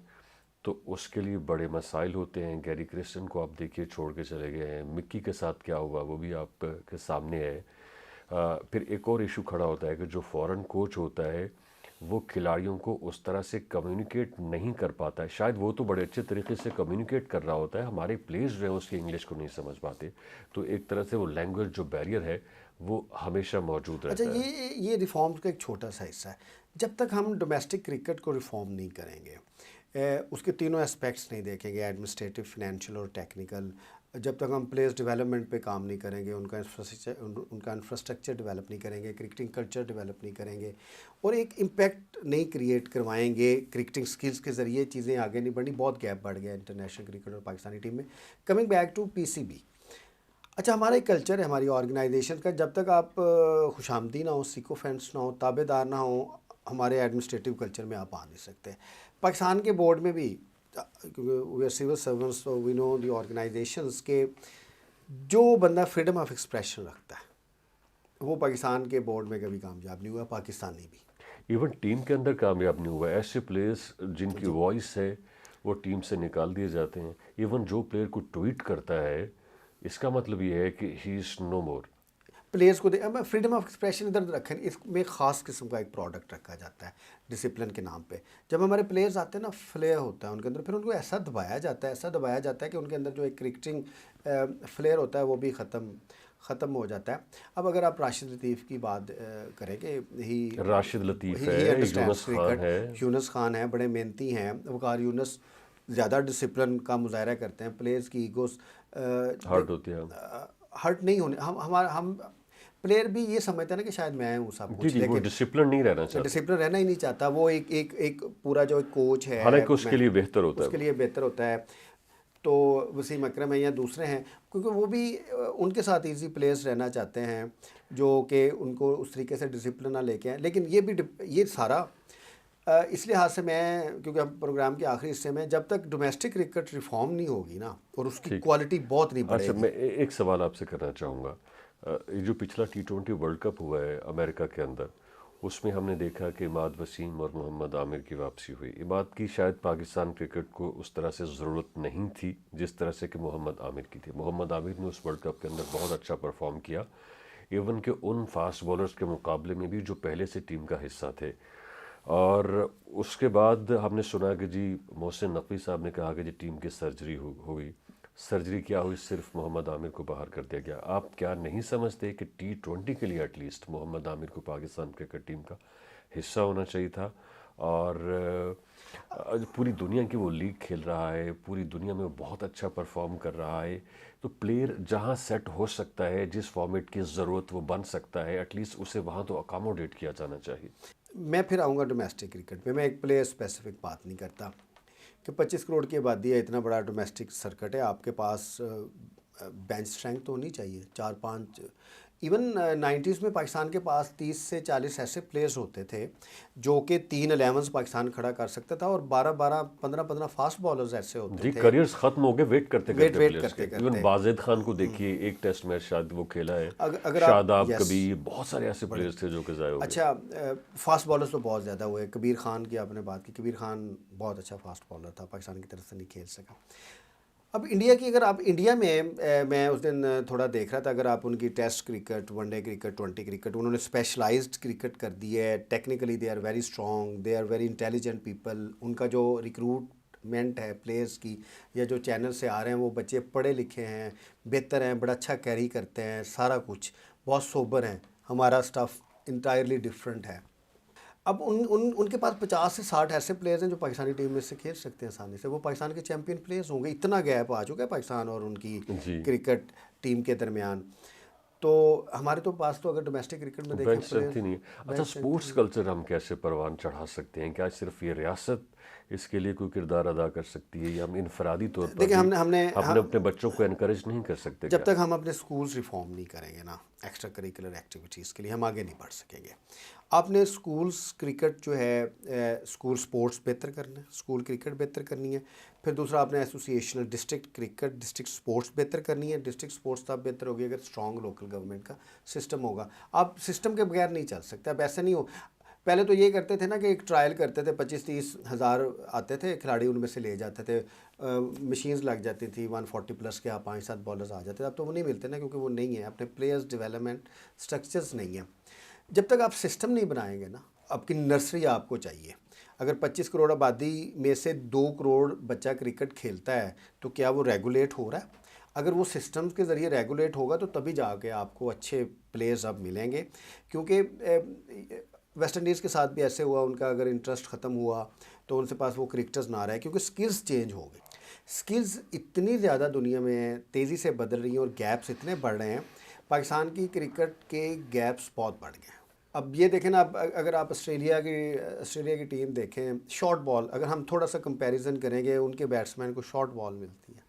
تو اس کے لیے بڑے مسائل ہوتے ہیں. گیری کرسٹن کو آپ دیکھیے چھوڑ کے چلے گئے ہیں. مکی کے ساتھ کیا ہوا وہ بھی آپ کے سامنے ہے. پھر ایک اور ایشو کھڑا ہوتا ہے کہ جو فورن کوچ ہوتا ہے وہ کھلاڑیوں کو اس طرح سے کمیونیکیٹ نہیں کر پاتا ہے. شاید وہ تو بڑے اچھے طریقے سے کمیونیکیٹ کر رہا ہوتا ہے، ہمارے پلیئرز جو ہیں اس کی انگلش کو نہیں سمجھ پاتے. تو ایک طرح سے وہ لینگویج جو بیریئر ہے وہ ہمیشہ موجود رہتا ہے. اچھا، یہ ریفارمز کا ایک چھوٹا سا حصہ ہے. جب تک ہم ڈومیسٹک کرکٹ کو ریفارم نہیں کریں گے، اس کے تینوں اسپیکٹس نہیں دیکھیں گے، ایڈمنسٹریٹو، فنینشیل اور ٹیکنیکل، جب تک ہم پلیئرز ڈیولپمنٹ پہ کام نہیں کریں گے، ان کا انفراسٹرکچر ڈیولپ نہیں کریں گے، کرکٹنگ کلچر ڈیولپ نہیں کریں گے، اور ایک امپیکٹ نہیں کریٹ کروائیں گے کرکٹنگ سکلز کے ذریعے، چیزیں آگے نہیں بڑھنی. بہت گیپ بڑھ گیا انٹرنیشنل کرکٹ اور پاکستانی ٹیم میں. Coming back to P C B, اچھا، ہمارا ایک کلچر ہے ہماری آرگنائزیشن کا، جب تک آپ خوش آمدی نہ ہو، سیکو فینس نہ ہو، تابع دار نہ ہو، ہمارے ایڈمنسٹریٹو کلچر میں آپ آ نہیں سکتے. پاکستان کے بورڈ میں بھی، we are civil servants, we know the organisations کے جو بندہ فریڈم آف ایکسپریشن رکھتا ہے وہ پاکستان کے بورڈ میں کبھی کامیاب نہیں ہوا، پاکستانی بھی. ایون ٹیم کے اندر کامیاب نہیں ہوا. ایسے پلیئرز جن کی وائس ہے وہ ٹیم سے نکال دیے جاتے ہیں. ایون جو پلیئر کو ٹویٹ کرتا ہے اس کا مطلب یہ ہے کہ ہی از نو مور. پلیئرس کو فریڈم آف ایکسپریشن ادھر رکھیں، اس میں خاص قسم کا ایک پروڈکٹ رکھا جاتا ہے ڈسپلن کے نام پہ. جب ہمارے پلیئرز آتے ہیں نا، فلیئر ہوتا ہے ان کے اندر، پھر ان کو ایسا دبایا جاتا ہے کہ ان کے اندر جو ایک کرکٹنگ فلیئر ہوتا ہے وہ بھی ختم ختم ہو جاتا ہے. اب اگر آپ راشد لطیف کی بات کریں کہ راشد لطیف ہے، انڈرسٹینڈس یونس خان کرکٹ، ہے. یونس خان ہیں، بڑے محنتی ہیں. وقار یونس زیادہ ڈسپلن کا مظاہرہ کرتے ہیں. پلیئرز کی ایگوز ہارٹ ہوتی ہے. ہرٹ نہیں ہونے. ہم پلیئر بھی یہ سمجھتے ہیں نا کہ شاید میں ہوں سب جی کچھ، جی، وہ لیکن ڈسپلن نہیں رہنا چاہتا، ڈسپلن رہنا ہی نہیں چاہتا. وہ ایک پورا جو کوچ ہے حالانکہ اس کے لیے بہتر ہوتا اس ہے. کے لیے بہتر ہوتا ہے. تو وسیم اکرم ہیں یا دوسرے ہیں، کیونکہ وہ بھی ان کے ساتھ ایزی پلیئرز رہنا چاہتے ہیں جو کہ ان کو اس طریقے سے ڈسپلن نہ لے کے آئیں. لیکن یہ سارا اس لحاظ سے میں، کیونکہ ہم پروگرام کے آخری حصے میں، جب تک ڈومیسٹک کرکٹ ریفارم نہیں ہوگی نا اور اس کی ٹھیک. کوالٹی بہت نہیں بڑھے اچھا، گی. میں ایک سوال آپ سے کرنا چاہوں گا. یہ جو پچھلا T20 ورلڈ کپ ہوا ہے امریکہ کے اندر، اس میں ہم نے دیکھا کہ عماد وسیم اور محمد عامر کی واپسی ہوئی. عماد کی شاید پاکستان کرکٹ کو اس طرح سے ضرورت نہیں تھی جس طرح سے کہ محمد عامر کی تھی. محمد عامر نے اس ورلڈ کپ کے اندر بہت اچھا پرفارم کیا، ایون کہ ان فاسٹ بولرز کے مقابلے میں بھی جو پہلے سے ٹیم کا حصہ تھے. اور اس کے بعد ہم نے سنا کہ جی محسن نقوی صاحب نے کہا کہ جی ٹیم کی سرجری ہوئی. سرجری کیا ہوئی؟ صرف محمد عامر کو باہر کر دیا گیا. آپ کیا نہیں سمجھتے کہ T20 کے لیے ایٹ لیسٹ محمد عامر کو پاکستان کرکٹ ٹیم کا حصہ ہونا چاہیے تھا؟ اور پوری دنیا کی وہ لیگ کھیل رہا ہے، پوری دنیا میں وہ بہت اچھا پرفارم کر رہا ہے. تو پلیئر جہاں سیٹ ہو سکتا ہے، جس فارمیٹ کی ضرورت وہ بن سکتا ہے، ایٹ لیسٹ اسے وہاں تو اکاموڈیٹ کیا جانا چاہیے. میں پھر آؤں گا ڈومیسٹک کرکٹ پہ. میں ایک پلیئر اسپیسیفک بات نہیں کرتا کہ 25 کروڑ کی آبادی ہے، اتنا بڑا ڈومیسٹک سرکٹ ہے، آپ کے پاس بینچ اسٹرینتھ تو ہونی چاہیے. 4-5 ایون 90s میں پاکستان کے پاس 30 سے 40 ایسے پلیئرز ہوتے تھے جو کہ 3 11 پاکستان کھڑا کر سکتا تھا، اور 15 فاسٹ بالرز ایسے ہوتے جی تھے. کریئرز ختم ہو گئے ویٹ کرتے ویٹ پلیئرز کے. کرتے ایون بازید خان کو دیکھیے، ایک ٹیسٹ میچ شاید وہ کھیلا ہے. اگر شاداب یس کبیر، بہت سارے ایسے پلیئرز تھے جو کہ ضائع ہو گئے. اچھا فاسٹ بالرز تو بہت زیادہ ہوئے. کبیر خان کی آپ نے بات کی، کبیر خان بہت اچھا فاسٹ بالر تھا، پاکستان کی طرف سے نہیں کھیل سکا. اب انڈیا کی، اگر آپ انڈیا میں، میں اس دن تھوڑا دیکھ رہا تھا، اگر آپ ان کی test cricket, one day cricket, 20 cricket, انہوں نے اسپیشلائزڈ کرکٹ کر دی ہے. Technically they are very strong, they are very intelligent people. ان کا جو ریکروٹمنٹ ہے پلیئرز کی، یا جو چینل سے آ رہے ہیں، وہ بچے پڑھے لکھے ہیں، بہتر ہیں، بڑا اچھا کیری کرتے ہیں، سارا کچھ بہت سوبر ہیں. ہمارا سٹف انٹائرلی ڈفرینٹ ہے. اب ان کے پاس 50 سے 60 ایسے پلیئرز ہیں جو پاکستانی ٹیم میں سے کھیل سکتے ہیں آسانی سے. وہ پاکستان کے چیمپئن پلیئرز ہوں گے. اتنا گیپ آ چکا ہے پاکستان اور ان کی جی کرکٹ ٹیم کے درمیان. تو ہمارے تو پاس تو اگر ڈومیسٹک کرکٹ میں دیکھیں بینچ اسٹرینتھ ہی نہیں ہے. اچھا، سپورٹس کلچر ہم کیسے پروان چڑھا سکتے ہیں؟ کیا صرف یہ ریاست اس کے لیے کوئی کردار ادا کر سکتی ہے، یا ہم انفرادی طور پر دیکھیں، ہم نے اپنے بچوں کو انکریج نہیں کر سکتے؟ جب تک ہم اپنے سکولز ریفارم نہیں کریں گے نا ایکسٹرا کریکولر ایکٹیویٹیز کے لیے، ہم آگے نہیں بڑھ سکیں گے. آپ نے سکولز کرکٹ جو ہے، سکول سپورٹس بہتر کرنا ہے، سکول کرکٹ بہتر کرنی ہے. پھر دوسرا آپ نے ایسوسیشنل ڈسٹرکٹ کرکٹ، ڈسٹرکٹ سپورٹس بہتر کرنی ہے. ڈسٹرکٹ سپورٹس تب بہتر ہوگی اگر اسٹرانگ لوکل گورنمنٹ کا سسٹم ہوگا. آپ سسٹم کے بغیر نہیں چل سکتے. اب ایسے نہیں ہو. پہلے تو یہ کرتے تھے نا کہ ایک ٹرائل کرتے تھے، 25-30 ہزار آتے تھے کھلاڑی، ان میں سے لے جاتے تھے، مشینز لگ جاتی تھی 140 پلس کے، آپ 5-7 بالرز آ جاتے تھے. اب تو وہ نہیں ملتے نا، کیونکہ وہ نہیں ہیں، اپنے پلیئرز ڈیولپمنٹ سٹرکچرز نہیں ہیں. جب تک آپ سسٹم نہیں بنائیں گے نا، آپ کی نرسری آپ کو چاہیے. اگر 25 کروڑ آبادی میں سے 2 کروڑ بچہ کرکٹ کھیلتا ہے تو کیا وہ ریگولیٹ ہو رہا ہے؟ اگر وہ سسٹمز کے ذریعے ریگولیٹ ہوگا تو تبھی جا کے آپ کو اچھے پلیئرز اب ملیں گے. کیونکہ ویسٹ انڈیز کے ساتھ بھی ایسے ہوا، ان کا اگر انٹرسٹ ختم ہوا تو ان سے پاس وہ کرکٹرز نہ آ رہے ہیں، کیونکہ سکلز چینج ہو گئی. سکلز اتنی زیادہ دنیا میں تیزی سے بدل رہی ہیں اور گیپس اتنے بڑھ رہے ہیں. پاکستان کی کرکٹ کے گیپس بہت بڑھ گئے ہیں. اب یہ دیکھیں نا، اب اگر آپ آسٹریلیا کی ٹیم دیکھیں، شارٹ بال، اگر ہم تھوڑا سا کمپیریزن کریں گے، ان کے بیٹسمین کو شارٹ بال ملتی ہے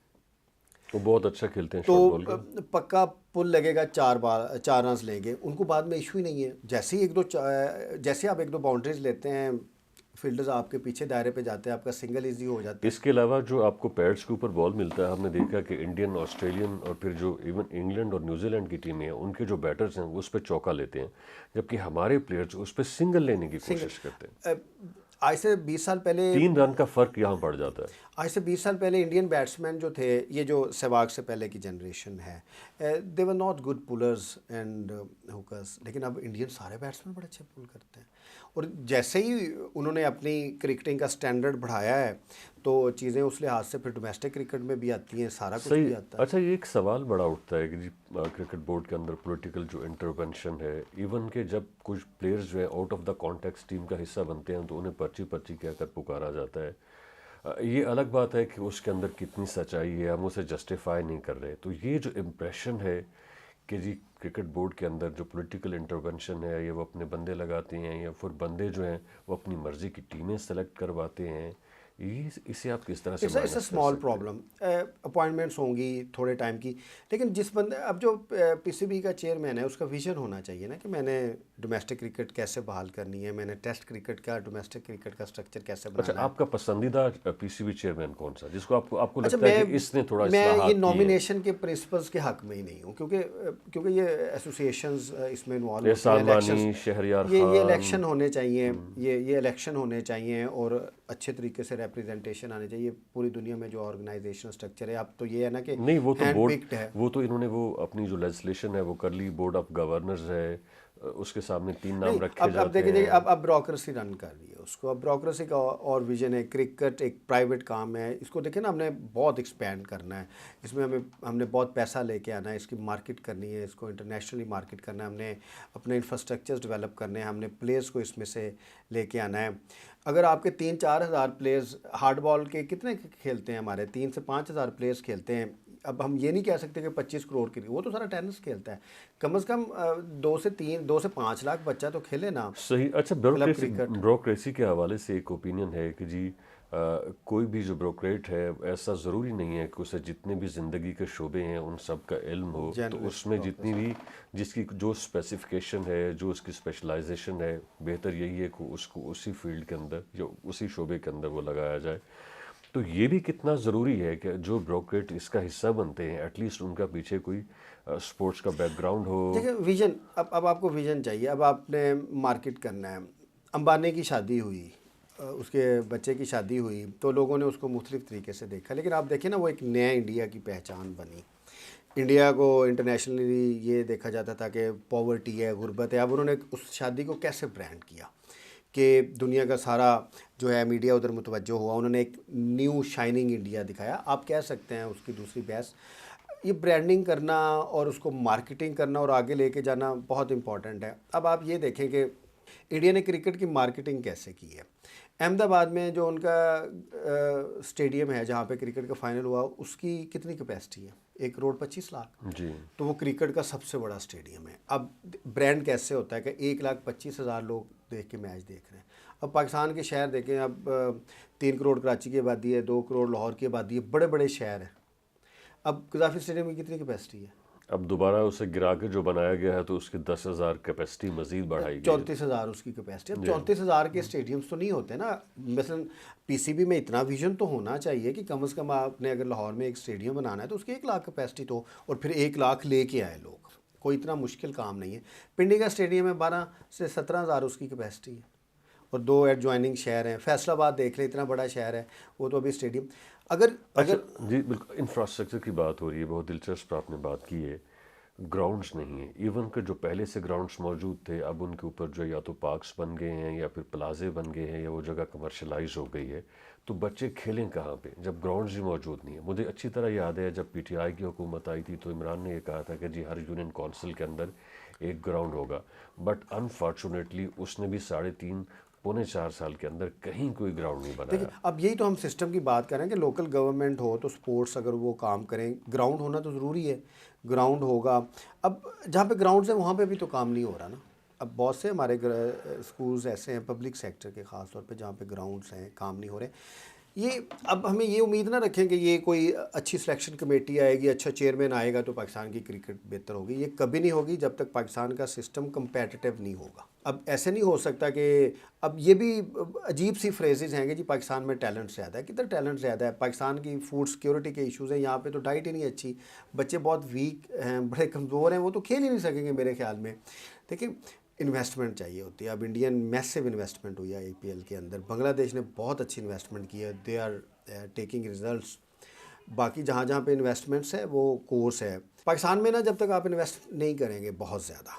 وہ بہت اچھا کھیلتے ہیں تو شارٹ بال کا. پکا پل لگے گا، 4 رنز لیں گے. ان کو بعد میں ایشو ہی نہیں ہے. جیسے آپ 1-2 باؤنڈریز لیتے ہیں، فیلڈرز آپ کے پیچھے دائرے پہ جاتے ہیں، آپ کا سنگل ایزی ہو جاتا ہے. اس کے علاوہ جو آپ کو پیڈس کے اوپر بال ملتا ہے، ہم نے دیکھا کہ انڈین، آسٹریلین اور پھر جو ایون انگلینڈ اور نیوزی لینڈ کی ٹیمیں ہیں، ان کے جو بیٹرز ہیں وہ اس پہ چوکا لیتے ہیں، جبکہ ہمارے پلیئرز اس پہ سنگل لینے کی کوشش کرتے ہیں. آج سے 20 سال پہلے 3 رن کا فرق یہاں پڑ جاتا ہے. آج سے 20 سال پہلے انڈین بیٹسمین جو تھے، یہ جو سہواگ سے پہلے کی جنریشن ہے، they were not good pullers and hookers. لیکن اب انڈین سارے بیٹسمین بڑے اچھے پول کرتے ہیں. اور جیسے ہی انہوں نے اپنی کرکٹنگ کا سٹینڈرڈ بڑھایا ہے تو چیزیں اس لحاظ سے پھر ڈومیسٹک کرکٹ میں بھی آتی ہیں، سارا کچھ صحیح. بھی آتا ہے۔ اچھا یہ ایک سوال بڑا اٹھتا ہے کہ جی کرکٹ بورڈ کے اندر پولیٹیکل جو انٹرونشن ہے، ایون کہ جب کچھ پلیئرز جو ہیں out of the context team کا حصہ بنتے ہیں تو انہیں پرچی پرچی کہہ کر پکارا جاتا ہے. یہ الگ بات ہے کہ اس کے اندر کتنی سچائی ہے، ہم اسے جسٹیفائی نہیں کر رہے. تو یہ جو امپریشن ہے کہ جی کرکٹ بورڈ کے اندر جو پولیٹیکل انٹرونشن ہے یا وہ اپنے بندے لگاتے ہیں یا پھر بندے جو ہیں وہ اپنی مرضی کی ٹیمیں سلیکٹ کرواتے ہیں، اسے آپ کس طرح سے اٹس اے مائنس کر اسمال سکتے ہیں؟ پرابلم، اپوائنٹمنٹس ہوں گی تھوڑے ٹائم کی، لیکن جس بندے اب جو پی سی بی کا چیئرمین ہے اس کا ویژن ہونا چاہیے نا کہ میں نے ڈومیسٹک کرکٹ کیسے بحال کرنی ہے، میں نے ٹیسٹ کرکٹ کا ڈومیسٹک کرکٹ کا اسٹرکچر کیسے اچھا بنانا ہے۔ آپ کا پسندیدہ پی سی بی چیئرمین کون سا جس کو آپ کو اچھا، لگتا ہے کہ اس نے تھوڑا میں یہ اصلاحات کی ہیں؟ نامینیشن کے پرنسپلز کے حق میں ہی نہیں ہوں، کیونکہ یہ ایسوسیشنز اس میں انوالو ہوتی ہیں، احسان الیکشنز، مانی، شہریار یہ خان. الیکشن ہونے چاہیے، یہ الیکشن ہونے چاہیے اور اچھے طریقے سے ریپریزنٹیشن آنی چاہیے پوری دنیا میں جو آرگنائزیشن اسٹرکچر ہے. اب تو یہ ہے نا کہ نہیں وہ تو ہینڈ بورڈ، پکڈ ہے. وہ تو انہوں نے وہ اپنی جو لیجسلیشن ہے وہ کر لی، بورڈ آف گورنرز ہے، اس کے سامنے 3 نہیں، نام رکھے اب جاتے دیکھیں ہیں. اب بیوروکریسی رن کر رہی ہے اس کو، اب بیوروکریسی کا اور ویژن ہے. کرکٹ ایک پرائیویٹ کام ہے، اس کو دیکھیں نا ہم نے بہت ایکسپینڈ کرنا ہے، اس میں ہم نے بہت پیسہ لے کے آنا ہے، اس کی مارکیٹ کرنی ہے، اس کو انٹرنیشنلی مارکیٹ کرنا ہے، ہم نے اپنے انفراسٹرکچرز ڈیولپ کرنے ہیں، ہم نے پلیئرز کو اس میں سے لے کے آنا ہے. اگر آپ کے 3-4 ہزار پلیئرز ہارڈ بال کے کتنے کھیلتے ہیں، ہمارے 3 سے 5 ہزار پلیئرز کھیلتے ہیں. اب ہم یہ نہیں کہہ سکتے کہ 25 کروڑ کی، وہ تو سارا ٹینس کھیلتا ہے. کم از کم 2 سے 5 لاکھ بچہ تو کھیلے نا صحیح. اچھا کلب کرکٹ. بیوروکریسی کے حوالے سے ایک اوپینین ہے کہ جی کوئی بھی جو بیوروکریٹ ہے ایسا ضروری نہیں ہے کہ اسے جتنے بھی زندگی کے شعبے ہیں ان سب کا علم ہو. تو اس جرنلسٹ میں جتنی پروفیسر. بھی جس کی جو اسپیسیفکیشن ہے، جو اس کی اسپیشلائزیشن ہے، بہتر یہی ہے کہ اس کو اسی فیلڈ کے اندر یا اسی شعبے کے اندر وہ لگایا جائے. تو یہ بھی کتنا ضروری ہے کہ جو بیوروکریٹ اس کا حصہ بنتے ہیں ایٹ لیسٹ ان کا پیچھے کوئی اسپورٹس کا بیک گراؤنڈ ہو. دیکھیں ویژن، اب آپ کو ویژن چاہیے، اب آپ نے مارکیٹ کرنا ہے. امبانی کی شادی ہوئی، اس کے بچے کی شادی ہوئی تو لوگوں نے اس کو مختلف طریقے سے دیکھا، لیکن آپ دیکھیں نا وہ ایک نیا انڈیا کی پہچان بنی. انڈیا کو انٹرنیشنلی یہ دیکھا جاتا تھا کہ پاورٹی ہے، غربت ہے. اب انہوں نے اس شادی کو کیسے برانڈ کیا کہ دنیا کا سارا جو ہے میڈیا ادھر متوجہ ہوا. انہوں نے ایک نیو شائننگ انڈیا دکھایا. آپ کہہ سکتے ہیں اس کی دوسری بحث، یہ برانڈنگ کرنا اور اس کو مارکیٹنگ کرنا اور آگے لے کے جانا بہت امپورٹنٹ ہے. اب آپ یہ دیکھیں کہ انڈیا نے کرکٹ کی مارکیٹنگ کیسے کی ہے. احمد آباد میں جو ان کا اسٹیڈیم ہے جہاں پہ کرکٹ کا فائنل ہوا، اس کی کتنی کیپیسٹی ہے؟ 1,25,00,000. جی تو وہ کرکٹ کا سب سے بڑا اسٹیڈیم ہے. اب برانڈ کیسے ہوتا ہے کہ 1,25,000 لوگ دیکھ کے میچ دیکھ رہے ہیں. اب پاکستان کے شہر دیکھیں، اب 3 کروڑ کراچی کی آبادی ہے، 2 کروڑ لاہور کی آبادی ہے، بڑے بڑے شہر ہیں. اب قذافی اسٹیڈیم کی کتنی کیپیسٹی ہے؟ اب دوبارہ اسے گرا کے جو بنایا گیا ہے تو اس کی 10,000 کیپیسٹی مزید بڑھائی گئی ہے. 34,000 اس کی کیپیسٹی. اب 34,000 کے اسٹیڈیمس تو نہیں ہوتے نا. مثلا پی سی بی میں اتنا ویژن تو ہونا چاہیے کہ کم از کم آپ نے اگر لاہور میں ایک اسٹیڈیم بنانا ہے تو اس کی 1 لاکھ کیپیسٹی تو، اور پھر 1 لاکھ لے کے آئے لوگ. کوئی اتنا مشکل کام نہیں ہے. پنڈی کا اسٹیڈیم ہے، 12 سے 17,000 اس کی کیپیسٹی ہے، اور 2 ایڈجوائننگ شہر ہیں. فیصل آباد دیکھ لیں، اتنا بڑا شہر ہے، وہ تو ابھی اسٹیڈیم اگر اچھا جی بالکل انفراسٹرکچر کی بات ہو رہی ہے، بہت دلچسپ آپ نے بات کی ہے. گراؤنڈز نہیں ہیں، ایون کہ جو پہلے سے گراؤنڈز موجود تھے اب ان کے اوپر جو یا تو پارکس بن گئے ہیں یا پھر پلازے بن گئے ہیں یا وہ جگہ کمرشلائز ہو گئی ہے. تو بچے کھیلیں کہاں پہ جب گراؤنڈز ہی موجود نہیں ہیں؟ مجھے اچھی طرح یاد ہے جب پی ٹی آئی کی حکومت آئی تھی تو عمران نے یہ کہا تھا کہ جی ہر یونین کونسل کے اندر ایک گراؤنڈ ہوگا، بٹ انفارچونیٹلی اس نے بھی 3.5 پونے 4 سال کے اندر کہیں کوئی گراؤنڈ نہیں بنایا. دیکھیں اب یہی تو ہم سسٹم کی بات کریں کہ لوکل گورنمنٹ ہو تو سپورٹس اگر وہ کام کریں، گراؤنڈ ہونا تو ضروری ہے. گراؤنڈ ہوگا. اب جہاں پہ گراؤنڈز ہیں وہاں پہ بھی تو کام نہیں ہو رہا نا. اب بہت سے ہمارے اسکولز ایسے ہیں پبلک سیکٹر کے خاص طور پہ جہاں پہ گراؤنڈز ہیں، کام نہیں ہو رہے. یہ اب ہمیں یہ امید نہ رکھیں کہ یہ کوئی اچھی سلیکشن کمیٹی آئے گی، اچھا چیئرمین آئے گا تو پاکستان کی کرکٹ بہتر ہوگی. یہ کبھی نہیں ہوگی جب تک پاکستان کا سسٹم کمپیٹیٹیو نہیں ہوگا. اب ایسے نہیں ہو سکتا کہ اب یہ بھی عجیب سی فریزز ہیں کہ جی پاکستان میں ٹیلنٹ زیادہ ہے. کدھر ٹیلنٹ زیادہ ہے؟ پاکستان کی فوڈ سیکیورٹی کے ایشوز ہیں، یہاں پہ تو ڈائٹ ہی نہیں اچھی، بچے بہت ویک ہیں، بڑے کمزور ہیں، وہ تو کھیل ہی نہیں سکیں گے میرے خیال میں. دیکھیں انویسٹمنٹ چاہیے ہوتی ہے. اب انڈین میسو انویسٹمنٹ ہوئی ہے آئی پی ایل کے اندر. بنگلہ دیش نے بہت اچھی انویسٹمنٹ کی ہے، دے آر ٹیکنگ ریزلٹس. باقی جہاں جہاں پہ انویسٹمنٹس ہے وہ کورس ہے. پاکستان میں نا جب تک آپ انویسٹ نہیں کریں گے بہت زیادہ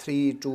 3 to